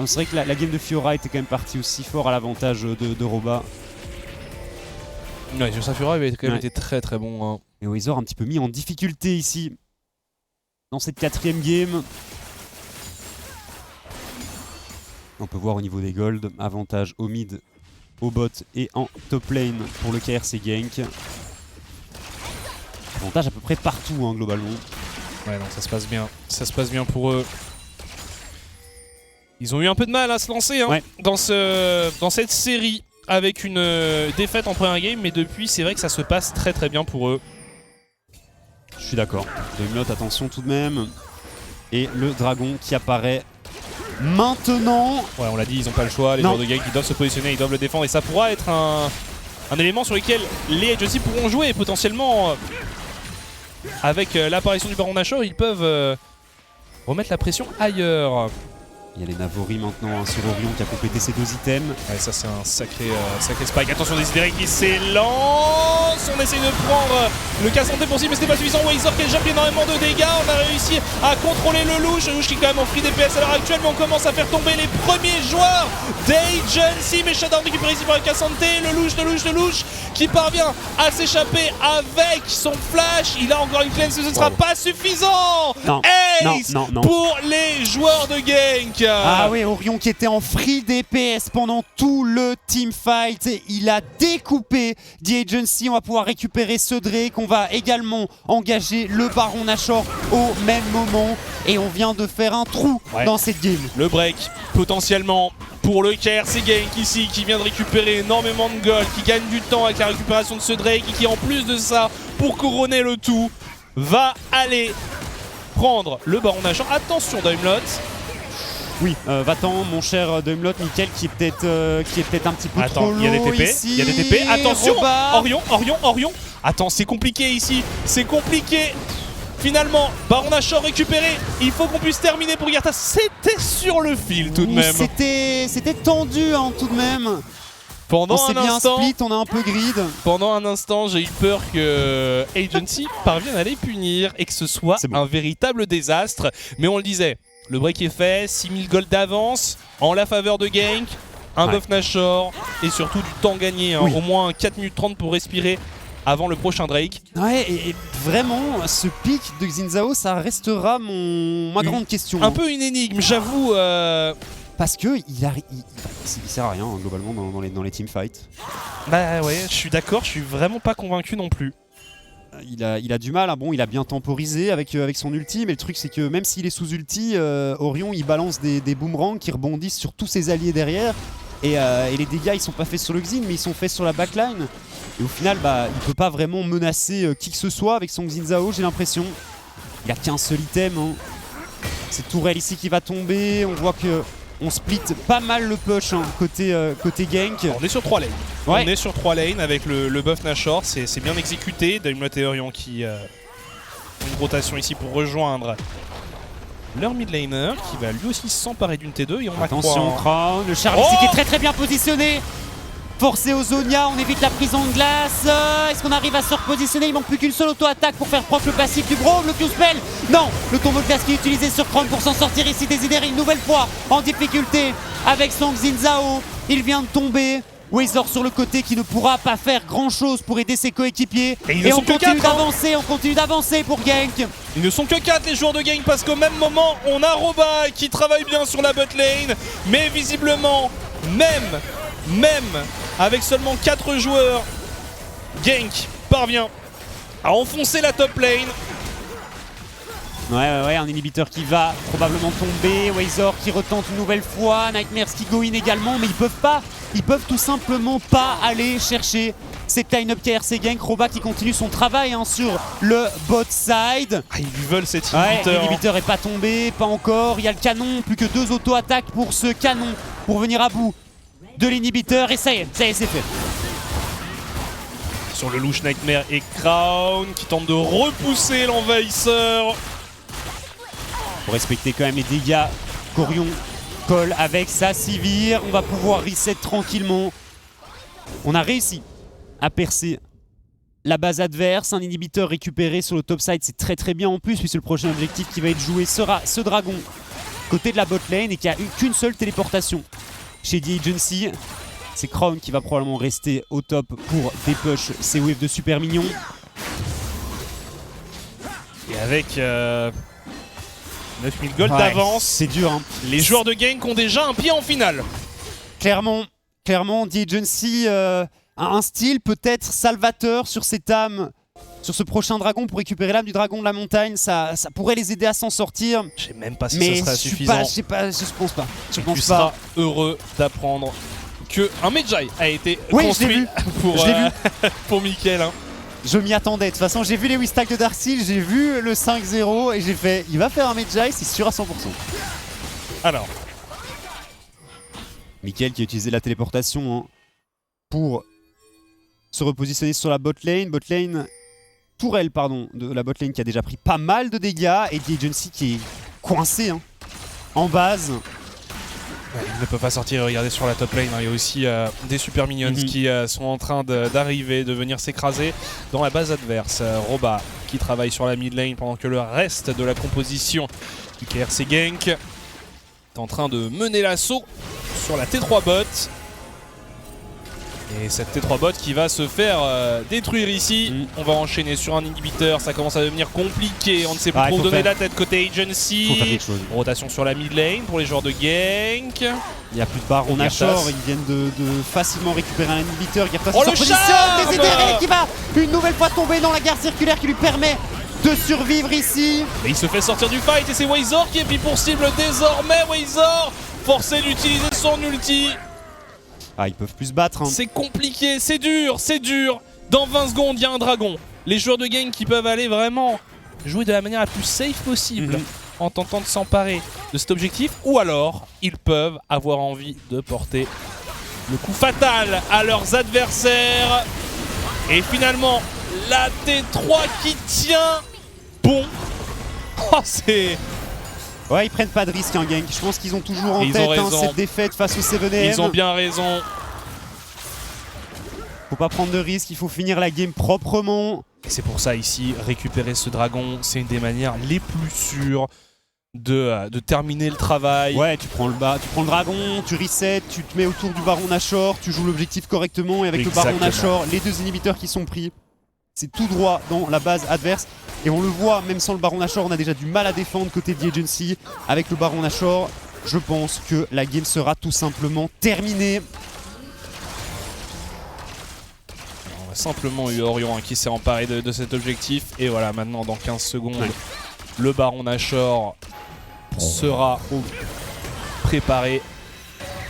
c'est vrai que la game de Fiora était quand même partie aussi fort à l'avantage de Roba. Ouais, sur sa Fiora, il avait quand même été très très bon. Et Wazor un petit peu mis en difficulté ici. Dans cette 4ème game. On peut voir au niveau des gold, avantage au mid, au bot et en top lane pour le KRC Genk. Avantage à peu près partout globalement. Ouais, non, ça se passe bien. Ça se passe bien pour eux. Ils ont eu un peu de mal à se lancer dans cette série avec une défaite en première game, mais depuis, c'est vrai que ça se passe très très bien pour eux. Je suis d'accord. Daimlot, attention tout de même. Et le dragon qui apparaît maintenant. Ouais, on l'a dit, ils n'ont pas le choix. Les joueurs de Gang qui doivent se positionner, ils doivent le défendre. Et ça pourra être un élément sur lequel les Agency pourront jouer potentiellement. Avec l'apparition du Baron Nashor, ils peuvent remettre la pression ailleurs. Il y a les Navori maintenant sur Orion qui a complété ses 2 items. Ouais, ça c'est un sacré spike. Attention, Desideri qui s'élance. On essaye de prendre le cas santé pour cible, mais ce n'est pas suffisant. Wazor qui a déjà pris énormément de dégâts. On a réussi à contrôler le louche. Le louche qui est quand même en free DPS à l'heure actuelle, mais on commence à faire tomber les premiers joueurs d'Agency. Mais Shadow récupéré ici par le cas santé. Le louche qui parvient à s'échapper avec son flash. Il a encore une cleanse, ce ne sera pas suffisant. Ace pour les joueurs de Genk. Ah oui, Orion qui était en free DPS pendant tout le teamfight. Il a découpé The Agency. On va pouvoir récupérer ce Drake. On va également engager le Baron Nashor au même moment. Et on vient de faire un trou dans cette game. Le break, potentiellement, pour le KRC Genk ici, qui vient de récupérer énormément de gold, qui gagne du temps avec la récupération de ce Drake, et qui en plus de ça, pour couronner le tout, va aller prendre le Baron Nashor. Attention Daimlot. Oui, va-t'en mon cher Daimlot, Nickel qui est peut-être un petit peu trop lourd. Il y a des TP, ici. il y a des TP. Attention, Roba. Orion. Attends, c'est compliqué ici, c'est compliqué. Finalement, Baron Nashor récupéré. Il faut qu'on puisse terminer pour Gertas. C'était sur le fil tout de même. C'était tendu hein, tout de même. Pendant on s'est bien split, on a un peu grid. Pendant un instant, j'ai eu peur que Agency parvienne à les punir et que ce soit un véritable désastre. Mais on le disait, le break est fait, 6000 gold d'avance en la faveur de Genk, un buff Nashor et surtout du temps gagné. Hein, au moins 4 minutes 30 pour respirer avant le prochain Drake. Ouais, et vraiment, ce pic de Xin Zhao, ça restera ma grande question. Un peu une énigme, j'avoue. Parce que il sert à rien hein, globalement dans les teamfights. Bah ouais, je suis d'accord, je suis vraiment pas convaincu non plus. Il a du mal, hein. Bon il a bien temporisé avec son ulti, mais le truc c'est que même s'il est sous ulti, Orion il balance des boomerangs qui rebondissent sur tous ses alliés derrière. Et les dégâts ils sont pas faits sur le Xin mais ils sont faits sur la backline. Et au final bah, il peut pas vraiment menacer qui que ce soit avec son Xin Zhao, j'ai l'impression. Il a qu'un seul item hein. C'est Tourelle ici qui va tomber, on voit que on split pas mal le push hein, côté Genk. On est sur 3 lanes. On est sur 3 lanes avec le buff Nashor, c'est bien exécuté. Daimlot et Orion qui ont une rotation ici pour rejoindre leur mid laner qui va lui aussi s'emparer d'une T2 et on attention Crown, le Charlie qui est très bien positionné. Forcé aux Zonia, on évite la prise en glace. Est-ce qu'on arrive à se repositionner? Il manque plus qu'une seule auto-attaque pour faire proc le passif du Braum, le Q-Spell. Non, le tombeau de glace qui est utilisé sur Crown pour s'en sortir ici. Desideri une nouvelle fois en difficulté avec son Xin Zhao. Il vient de tomber. Wazor sur le côté qui ne pourra pas faire grand chose pour aider ses coéquipiers. Et on continue d'avancer pour Genk. Ils ne sont que 4 les joueurs de Genk parce qu'au même moment on a Roba qui travaille bien sur la bot lane. Mais visiblement, même avec seulement 4 joueurs, Genk parvient à enfoncer la top lane. Ouais, un inhibiteur qui va probablement tomber, Wazor qui retente une nouvelle fois, Nightmares qui go in également, mais ils peuvent tout simplement pas aller chercher cette line-up KRC Genk. Roba qui continue son travail hein, sur le bot side. Ils lui veulent cet inhibiteur. L'inhibiteur est pas tombé, pas encore, il y a le canon, plus que 2 auto-attaques pour ce canon, pour venir à bout de l'inhibiteur, et ça y est, c'est fait. Sur le louche Nightmare et Crown qui tente de repousser l'envahisseur. Pour respecter quand même les dégâts qu'Orion colle avec sa Sivir, on va pouvoir reset tranquillement. On a réussi à percer la base adverse, un inhibiteur récupéré sur le top side, c'est très bien en plus, puisque le prochain objectif qui va être joué sera ce dragon côté de la bot lane et qui a eu qu'une seule téléportation chez The Agency. C'est Crown qui va probablement rester au top pour dépush ses waves de super mignons. Et avec 9000 gold d'avance, c'est dur hein. Les joueurs de Genk ont déjà un pied en finale. Clairement, The Agency a un style peut-être salvateur sur cette âme, sur ce prochain dragon pour récupérer l'âme du dragon de la montagne. Ça pourrait les aider à s'en sortir. Je sais même pas si ça sera suffisant. Je pense pas. Tu seras heureux d'apprendre qu'un Medjay a été construit pour Mickaël. Hein. Je m'y attendais. De toute façon, j'ai vu les Wistak de Darkseal, j'ai vu le 5-0 et j'ai fait, il va faire un Medjay, c'est sûr à 100%. Alors. Mickaël qui a utilisé la téléportation hein, pour se repositionner sur la bot lane. Tourelle, de la bot lane qui a déjà pris pas mal de dégâts. Et The Agency qui est coincé hein, en base. Il ne peut pas sortir et regarder sur la top lane. Hein. Il y a aussi des super minions qui sont en train d'arriver, de venir s'écraser dans la base adverse. Roba qui travaille sur la mid lane pendant que le reste de la composition du KRC Genk est en train de mener l'assaut sur la T3 bot. Et cette T3 bot qui va se faire détruire ici. On va enchaîner sur un inhibiteur, ça commence à devenir compliqué. On ne sait plus trop donner la tête côté Agency. Rotation sur la mid lane pour les joueurs de gank. Il n'y a plus de baron Nashor, ils viennent de facilement récupérer un inhibiteur. Gertas le charme Desidéré qui va une nouvelle fois tomber dans la garde circulaire qui lui permet de survivre ici. Mais il se fait sortir du fight et c'est Wazor qui est pris pour cible désormais. Wazor forcé d'utiliser son ulti. Ah, ils peuvent plus se battre. Hein. C'est compliqué, c'est dur, c'est dur. Dans 20 secondes, il y a un dragon. Les joueurs de gank qui peuvent aller vraiment jouer de la manière la plus safe possible en tentant de s'emparer de cet objectif. Ou alors, ils peuvent avoir envie de porter le coup fatal à leurs adversaires. Et finalement, la T3 qui tient bon. Oh, c'est... Ouais, ils prennent pas de risque en gank. Je pense qu'ils ont toujours en tête cette défaite face au 7AM. Ils ont bien raison. Faut pas prendre de risque, il faut finir la game proprement. Et c'est pour ça ici, récupérer ce dragon, c'est une des manières les plus sûres de terminer le travail. Ouais, tu prends le dragon, tu reset, tu te mets autour du baron Nashor, tu joues l'objectif correctement et avec le baron Nashor, les deux inhibiteurs qui sont pris, c'est tout droit dans la base adverse. Et on le voit, même sans le baron Nashor, on a déjà du mal à défendre côté de The Agency. Avec le baron Nashor, je pense que la game sera tout simplement terminée. On a simplement eu Orion qui s'est emparé de cet objectif. Et voilà, maintenant dans 15 secondes, le baron Nashor sera préparé.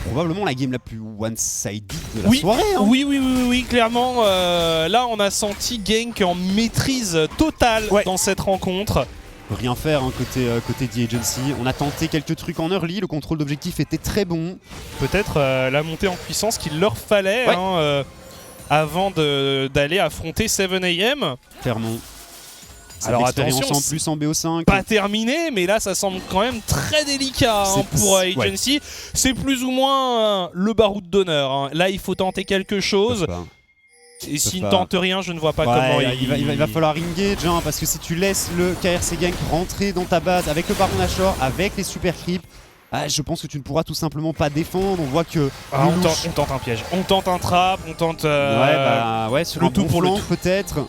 Probablement la game la plus one-sided de la soirée. Hein. Oui, clairement. Là, on a senti Gank en maîtrise totale dans cette rencontre. On peut rien faire hein, côté The Agency. On a tenté quelques trucs en early, le contrôle d'objectif était très bon. Peut-être la montée en puissance qu'il leur fallait avant d'aller affronter 7AM. Clairement. Alors attention, en plus en BO5. Pas terminé, mais là ça semble quand même très délicat pour Agency. C'est plus ou moins le baroud d'honneur. Hein. Là il faut tenter quelque chose. Et s'il ne tente rien, je ne vois pas comment il va falloir engage hein, parce que si tu laisses le KRC Gank rentrer dans ta base avec le baron Nashor, avec les super creeps, je pense que tu ne pourras tout simplement pas défendre. On voit que on tente un piège, on tente un trap, on tente sur le un tout bon pour flanc, le tout peut-être.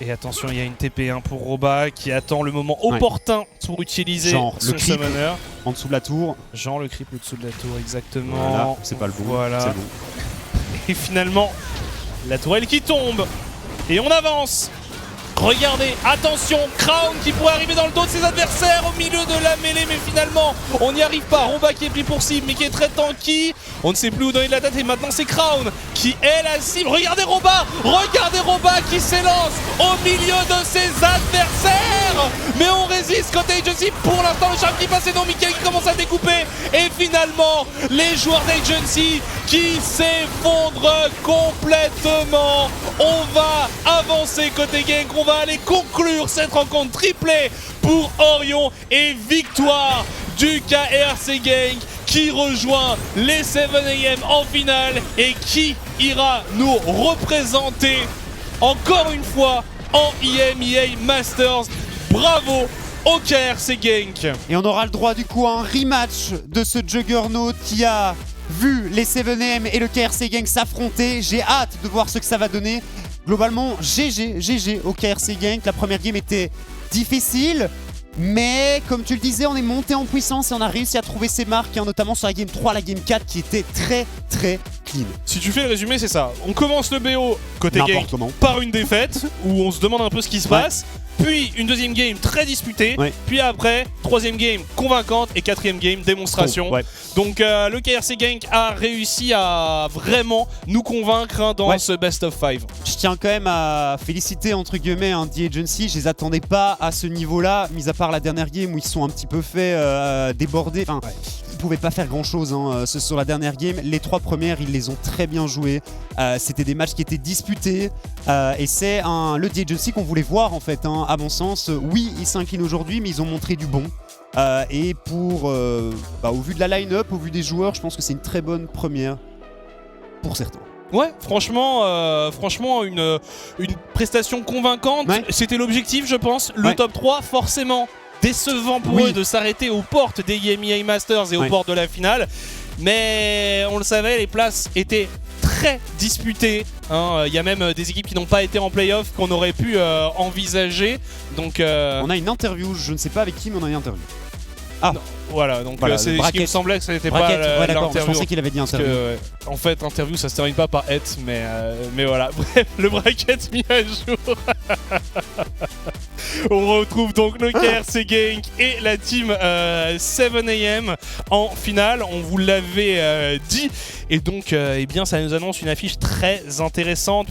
Et attention, il y a une TP1 pour Roba qui attend le moment opportun pour utiliser son summoner. En dessous de la tour. Genre le creep au-dessous de la tour, exactement. Voilà, c'est pas le bon. Voilà. C'est bon. Et finalement, la tourelle qui tombe. Et on avance. Regardez, attention, Crown qui pourrait arriver dans le dos de ses adversaires au milieu de la mêlée, mais finalement, on n'y arrive pas. Roba qui est pris pour cible, mais qui est très tanky. On ne sait plus où donner de la tête, et maintenant c'est Crown qui est la cible. Regardez Roba qui s'élance au milieu de ses adversaires. Mais on résiste côté Agency. Pour l'instant, le charme qui passe et non, Mickaël qui commence à découper. Et finalement, les joueurs d'Agency qui s'effondrent complètement. On va avancer côté gank. On va aller conclure cette rencontre triplée pour Orion et victoire du KRC Gank qui rejoint les 7AM en finale et qui ira nous représenter encore une fois en EMEA Masters. Bravo au KRC Gank. Et on aura le droit du coup à un rematch de ce Juggernaut qui a vu les 7AM et le KRC Gank s'affronter. J'ai hâte de voir ce que ça va donner. Globalement, GG au KRC Gank. La première game était difficile, mais comme tu le disais, on est monté en puissance et on a réussi à trouver ses marques, hein, notamment sur la game 3, la game 4 qui était très clean. Si tu fais le résumé, c'est ça. On commence le BO côté Gank par une défaite où on se demande un peu ce qui se passe. Puis une deuxième game très disputée, puis après, troisième game convaincante et quatrième game démonstration. Donc le KRC Gank a réussi à vraiment nous convaincre hein, dans ce best of 5. Je tiens quand même à féliciter entre guillemets hein, The Agency, je les attendais pas à ce niveau-là, mis à part la dernière game où ils se sont un petit peu fait déborder. Enfin, ils pouvaient pas faire grand-chose hein, sur la dernière game. Les trois premières, ils les ont très bien jouées. C'était des matchs qui étaient disputés et c'est le The Agency qu'on voulait voir en fait. Hein, à mon sens, oui, ils s'inclinent aujourd'hui, mais ils ont montré du bon. Et au vu de la line-up, au vu des joueurs, je pense que c'est une très bonne première pour certains. Ouais, franchement une prestation convaincante. C'était l'objectif, je pense. Le top 3, forcément décevant pour eux de s'arrêter aux portes des EMEA Masters et aux portes de la finale. Mais on le savait, les places étaient très disputé. Il y a même des équipes qui n'ont pas été en playoff qu'on aurait pu envisager. Donc, on a une interview, je ne sais pas avec qui, mais on a une interview. Ah non, voilà, donc c'est ce qui me semblait que ce n'était pas l'interview. Je pensais qu'il avait dit interview. En fait, interview, ça se termine pas par et, mais voilà. Bref, le bracket mis à jour. On retrouve donc le KRC Genk et la team 7am en finale. On vous l'avait dit. Et donc, eh bien, ça nous annonce une affiche très intéressante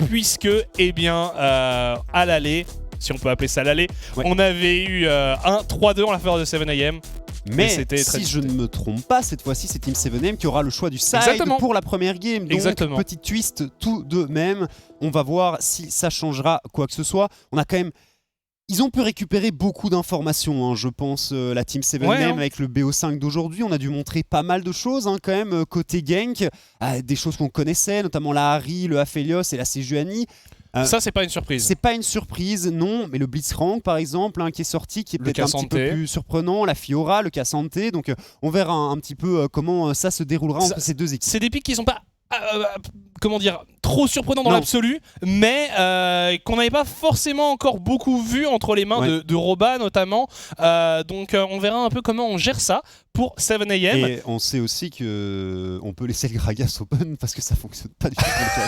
puisque eh bien, à l'aller, si on peut appeler ça l'aller, on avait eu un 3-2 en la faveur de 7am. Mais si je ne me trompe pas, cette fois-ci, c'est Team 7am qui aura le choix du side pour la première game. Donc, petit twist tout de même. On va voir si ça changera quoi que ce soit. On a quand même... Ils ont pu récupérer beaucoup d'informations, je pense, la Team 7am avec le BO5 d'aujourd'hui. On a dû montrer pas mal de choses quand même, côté Genk. Des choses qu'on connaissait, notamment la Harry, le Aphelios et la Sejuani. Ça, c'est pas une surprise. C'est pas une surprise, non, mais le Blitzcrank, par exemple, qui est sorti, qui est peut-être un petit peu plus surprenant, la Fiora, le Cassante. Donc, on verra un petit peu comment ça se déroulera entre ces deux équipes. C'est des pics qui sont pas... comment dire, trop surprenant dans l'absolu, mais qu'on n'avait pas forcément encore beaucoup vu entre les mains de Roba notamment. Donc on verra un peu comment on gère ça pour 7am. Et on sait aussi qu'on peut laisser le Gragas open parce que ça fonctionne pas du tout.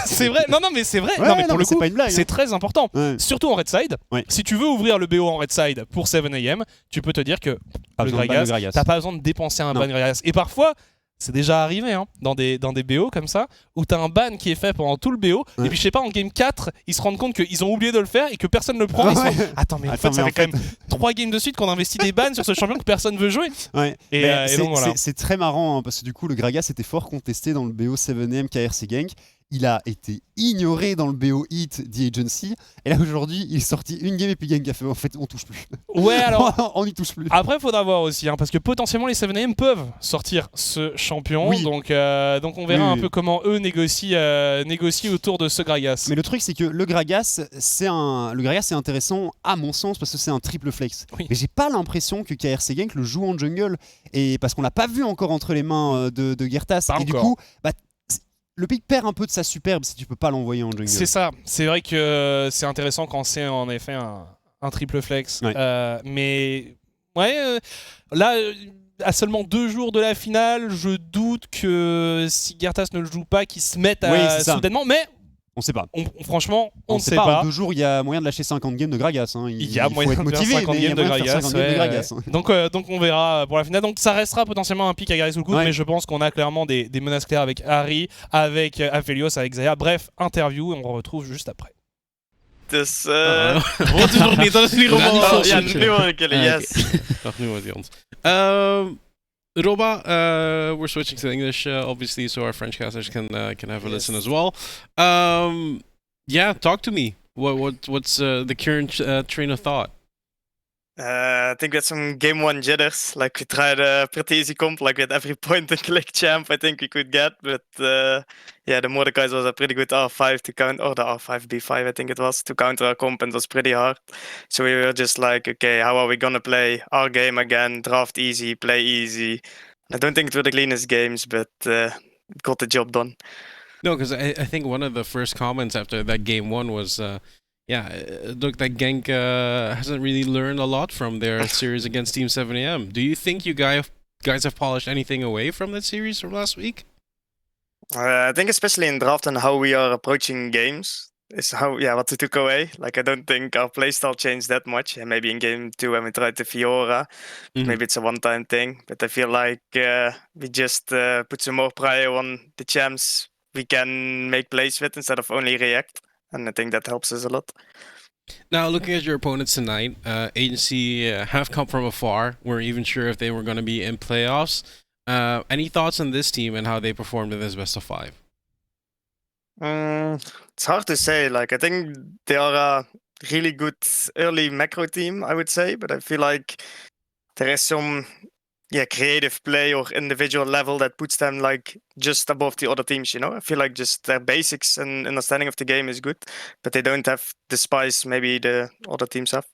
C'est vrai, non mais c'est vrai, non, mais pour le coup, c'est très important. Surtout en red side. Si tu veux ouvrir le BO en red side pour 7am, tu peux te dire que le Gragas, t'as pas besoin de dépenser un ban Gragas. Et parfois, c'est déjà arrivé dans des BO comme ça, où t'as un ban qui est fait pendant tout le BO, et puis je sais pas, en game 4, ils se rendent compte qu'ils ont oublié de le faire et que personne ne le prend. Attends, mais en fait, ça fait quand même 3 games de suite qu'on investit des bans sur ce champion que personne veut jouer. Et donc, voilà. C'est très marrant, parce que du coup, le Gragas était fort contesté dans le BO 7am KRC Genk. Il a été ignoré dans le BO Hit d'Agency. Et là, aujourd'hui, il est sorti une game et puis Genk a fait en fait, on touche plus. Ouais, alors. On y touche plus. Après, il faudra voir aussi, parce que potentiellement, les 7am peuvent sortir ce champion. Donc on verra un peu comment eux négocient autour de ce Gragas. Mais le truc, c'est que le Gragas, c'est intéressant à mon sens parce que c'est un triple flex. Mais j'ai pas l'impression que KRC Genk le joue en jungle. Et parce qu'on l'a pas vu encore entre les mains de Gertas. Du coup, le pick perd un peu de sa superbe si tu peux pas l'envoyer en jungle. C'est ça. C'est vrai que c'est intéressant quand c'est en effet un triple flex. Mais là, à seulement 2 jours de la finale, je doute que si Gertas ne le joue pas, qu'il se mette soudainement. Mais on sait pas. Franchement, on ne sait pas. En 2 jours, il y a moyen de lâcher 50 games de Gragas. Il y a moyen de lâcher 50 games de Gragas. Donc on verra pour la finale. Donc ça restera potentiellement un pic à garder sous le coude, mais je pense qu'on a clairement des menaces claires avec Harry, avec Aphelios, avec Zaya. Bref, interview et on retrouve juste après. Dus wat is nog niet? Dat is niet helemaal. Ja, nu hoor ik jullie, yes. Wacht, nu hoort hij ons. Roba, we're switching to English, obviously, so our French casters can have a listen as well. Yeah, talk to me. What's the current train of thought? I think we had some game 1 jitters. Like, we tried a pretty easy comp, like with every point and click champ I think we could get. But yeah, the Mordekaiser was a pretty good R5 to count, or the R5 B5 I think it was, to counter our comp, and it was pretty hard. So we were just like, okay, how are we gonna play our game again? Draft easy, play easy. I don't think it were the cleanest games, but it got the job done. No, because I think one of the first comments after that game 1 was... it looked like Genk hasn't really learned a lot from their series against Team 7am. Do you think you guys have polished anything away from that series from last week? I think especially in draft and how we are approaching games is what we took away. Like, I don't think our playstyle changed that much. And maybe in game 2 when we tried the Fiora, maybe it's a one-time thing. But I feel like we just put some more prio on the champs we can make plays with instead of only react. And I think that helps us a lot. Now, looking at your opponents tonight, Agency have come from afar. We're even sure if they were going to be in playoffs. Any thoughts on this team and how they performed in this best of 5? It's hard to say. Like, I think they are a really good early macro team, I would say. But I feel like there is some creative play or individual level that puts them like just above the other teams, you know? I feel like just their basics and understanding of the game is good, but they don't have the spice maybe the other teams have.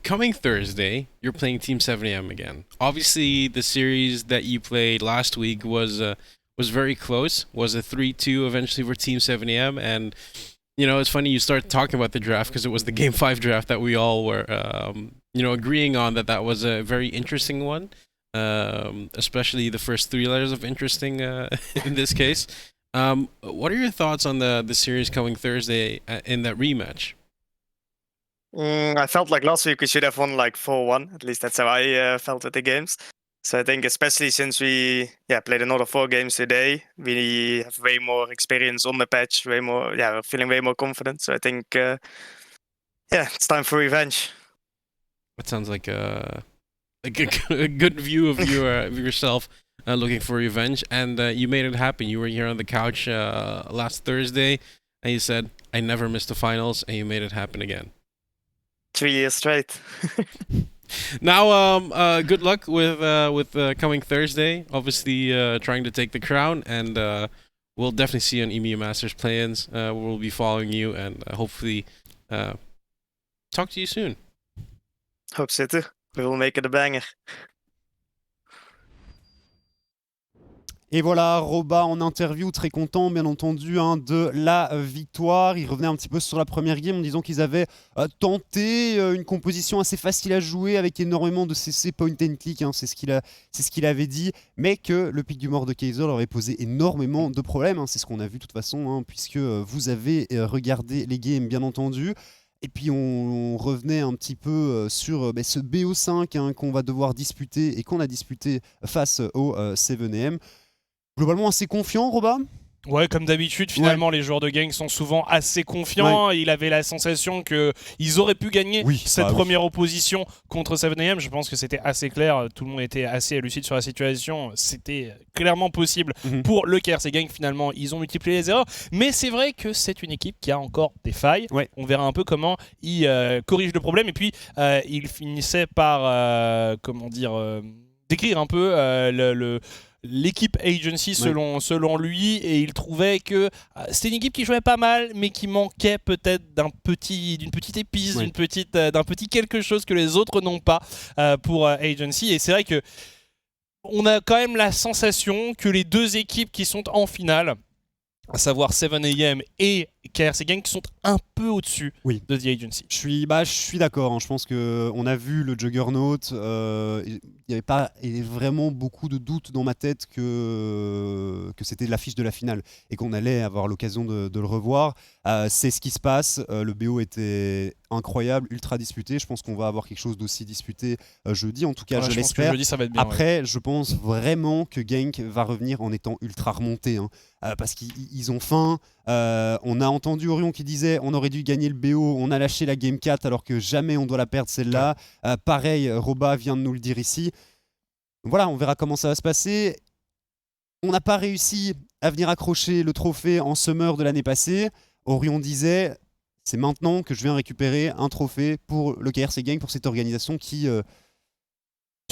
coming Thursday, you're playing Team 7am again. Obviously, the series that you played last week was very close. Was a 3-2 eventually for Team 7am, and you know, it's funny you start talking about the draft because it was the Game 5 draft that we all were, agreeing on that was a very interesting one, especially the first 3 letters of interesting in this case. What are your thoughts on the series coming Thursday in that rematch? I felt like last week we should have won like 4-1. At least that's how I felt with the games. So I think especially since we played another 4 games today, we have way more experience on the patch, we're feeling way more confident. So I think, it's time for revenge. That sounds like a good view of yourself looking for revenge. And you made it happen. You were here on the couch last Thursday, and you said, I never missed the finals, and you made it happen again. 3 years straight. Now, good luck with coming Thursday. Obviously, trying to take the crown, and we'll definitely see you on EMEA Masters play-ins. We'll be following you, and hopefully talk to you soon. Hope so too. We will make it a banger. Et voilà, Roba en interview, très content bien entendu de la victoire. Il revenait un petit peu sur la première game en disant qu'ils avaient tenté une composition assez facile à jouer avec énormément de CC point and click, c'est ce qu'il avait dit, mais que le pic du mort de Kaiser leur avait posé énormément de problèmes. C'est ce qu'on a vu de toute façon, puisque vous avez regardé les games bien entendu. Et puis on revenait un petit peu sur ce BO5 qu'on va devoir disputer et qu'on a disputé face au 7am. Globalement assez confiant, Roba ? Ouais, comme d'habitude, finalement, les joueurs de gang sont souvent assez confiants. Ouais. Il avait la sensation qu'ils auraient pu gagner cette première opposition contre 7am. Je pense que c'était assez clair. Tout le monde était assez lucide sur la situation. C'était clairement possible pour le KRC Gang. Finalement, ils ont multiplié les erreurs. Mais c'est vrai que c'est une équipe qui a encore des failles. Ouais. On verra un peu comment ils corrigent le problème. Et puis, il finissait par, décrire un peu l'équipe Agency selon lui, et il trouvait que c'était une équipe qui jouait pas mal mais qui manquait peut-être d'une petite épice, d'un petit quelque chose que les autres n'ont pas pour Agency. Et c'est vrai que on a quand même la sensation que les 2 équipes qui sont en finale, à savoir 7am et KRC Gang, qui sont un peu au-dessus de The Agency. Je suis d'accord, je pense qu'on a vu le Juggernaut, il n'y avait pas vraiment beaucoup de doutes dans ma tête que c'était l'affiche de la finale et qu'on allait avoir l'occasion de le revoir. C'est ce qui se passe, le BO était incroyable, ultra disputé. Je pense qu'on va avoir quelque chose d'aussi disputé jeudi, en tout cas je l'espère. Jeudi, ça va être bien, après, je pense vraiment que Genk va revenir en étant ultra remonté, parce qu'ils ont faim. On a entendu Orion qui disait on aurait dû gagner le BO, on a lâché la Game 4 alors que jamais on doit la perdre celle-là. Pareil, Roba vient de nous le dire ici. Voilà, on verra comment ça va se passer. On n'a pas réussi à venir accrocher le trophée en summer de l'année passée. Orion disait c'est maintenant que je viens récupérer un trophée pour le KRC Gang, pour cette organisation qui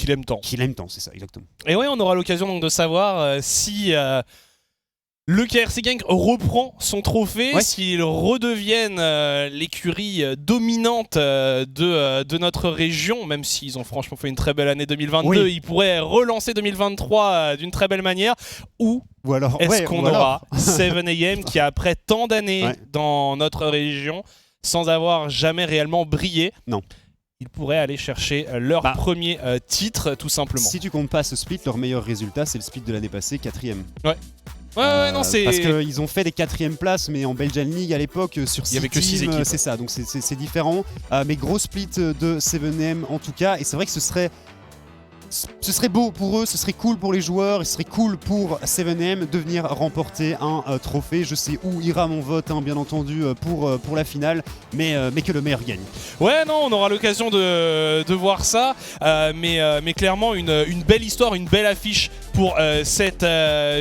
l'aime tant. Qui l'aime tant, c'est ça, exactement. Et oui, on aura l'occasion donc de savoir si le KRC Gang reprend son trophée, s'ils redeviennent l'écurie dominante de notre région, même s'ils ont franchement fait une très belle année 2022, ils pourraient relancer 2023 d'une très belle manière, ou alors, est-ce qu'on aura 7am qui, après tant d'années dans notre région, sans avoir jamais réellement brillé, ils pourraient aller chercher leur premier titre, tout simplement. Si tu comptes pas ce split, leur meilleur résultat, c'est le split de l'année passée, 4ème. Non, c'est... Parce qu'ils ont fait des 4e places, mais en Belgian League à l'époque, sur 6 il y avait que 6 équipes. C'est ça, donc c'est différent. Mais gros split de 7am en tout cas, et c'est vrai que ce serait beau pour eux, ce serait cool pour les joueurs, et ce serait cool pour 7am de venir remporter un trophée. Je sais où ira mon vote, bien entendu, pour la finale, mais que le meilleur gagne. Ouais, non, on aura l'occasion de voir ça, mais clairement une belle histoire, une belle affiche pour cette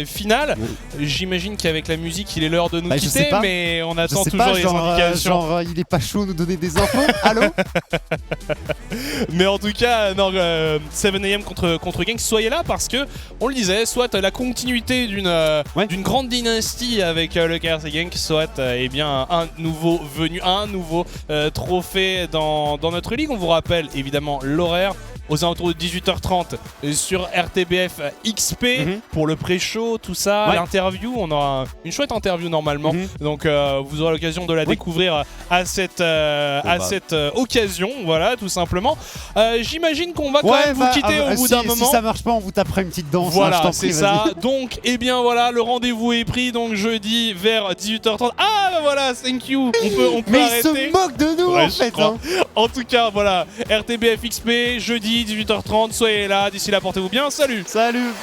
finale. J'imagine qu'avec la musique, il est l'heure de nous quitter, mais on attend toujours les indications. Genre, il est pas chaud de nous donner des infos. Allô? Mais en tout cas, non, 7am contre Genk, soyez là parce que, on le disait, soit la continuité d'une grande dynastie avec le KRC Genk, soit eh bien, un nouveau venu, un nouveau trophée dans notre ligue. On vous rappelle évidemment l'horaire. Aux alentours de 18h30 sur RTBF XP pour le pré-show, tout ça, l'interview. On aura une chouette interview normalement. Donc vous aurez l'occasion de la découvrir à cette occasion, voilà, tout simplement. J'imagine qu'on va quand même vous quitter au bout d'un moment. Si ça marche pas, on vous tapera une petite danse. Voilà, c'est ça. Donc, eh bien voilà, le rendez-vous est pris. Donc jeudi vers 18h30. Ah bah voilà, thank you. On peut arrêter. Mais ils se moquent de nous en fait. En tout cas, voilà, RTBF XP, jeudi 18h30, soyez là, d'ici là portez-vous bien, salut. Salut.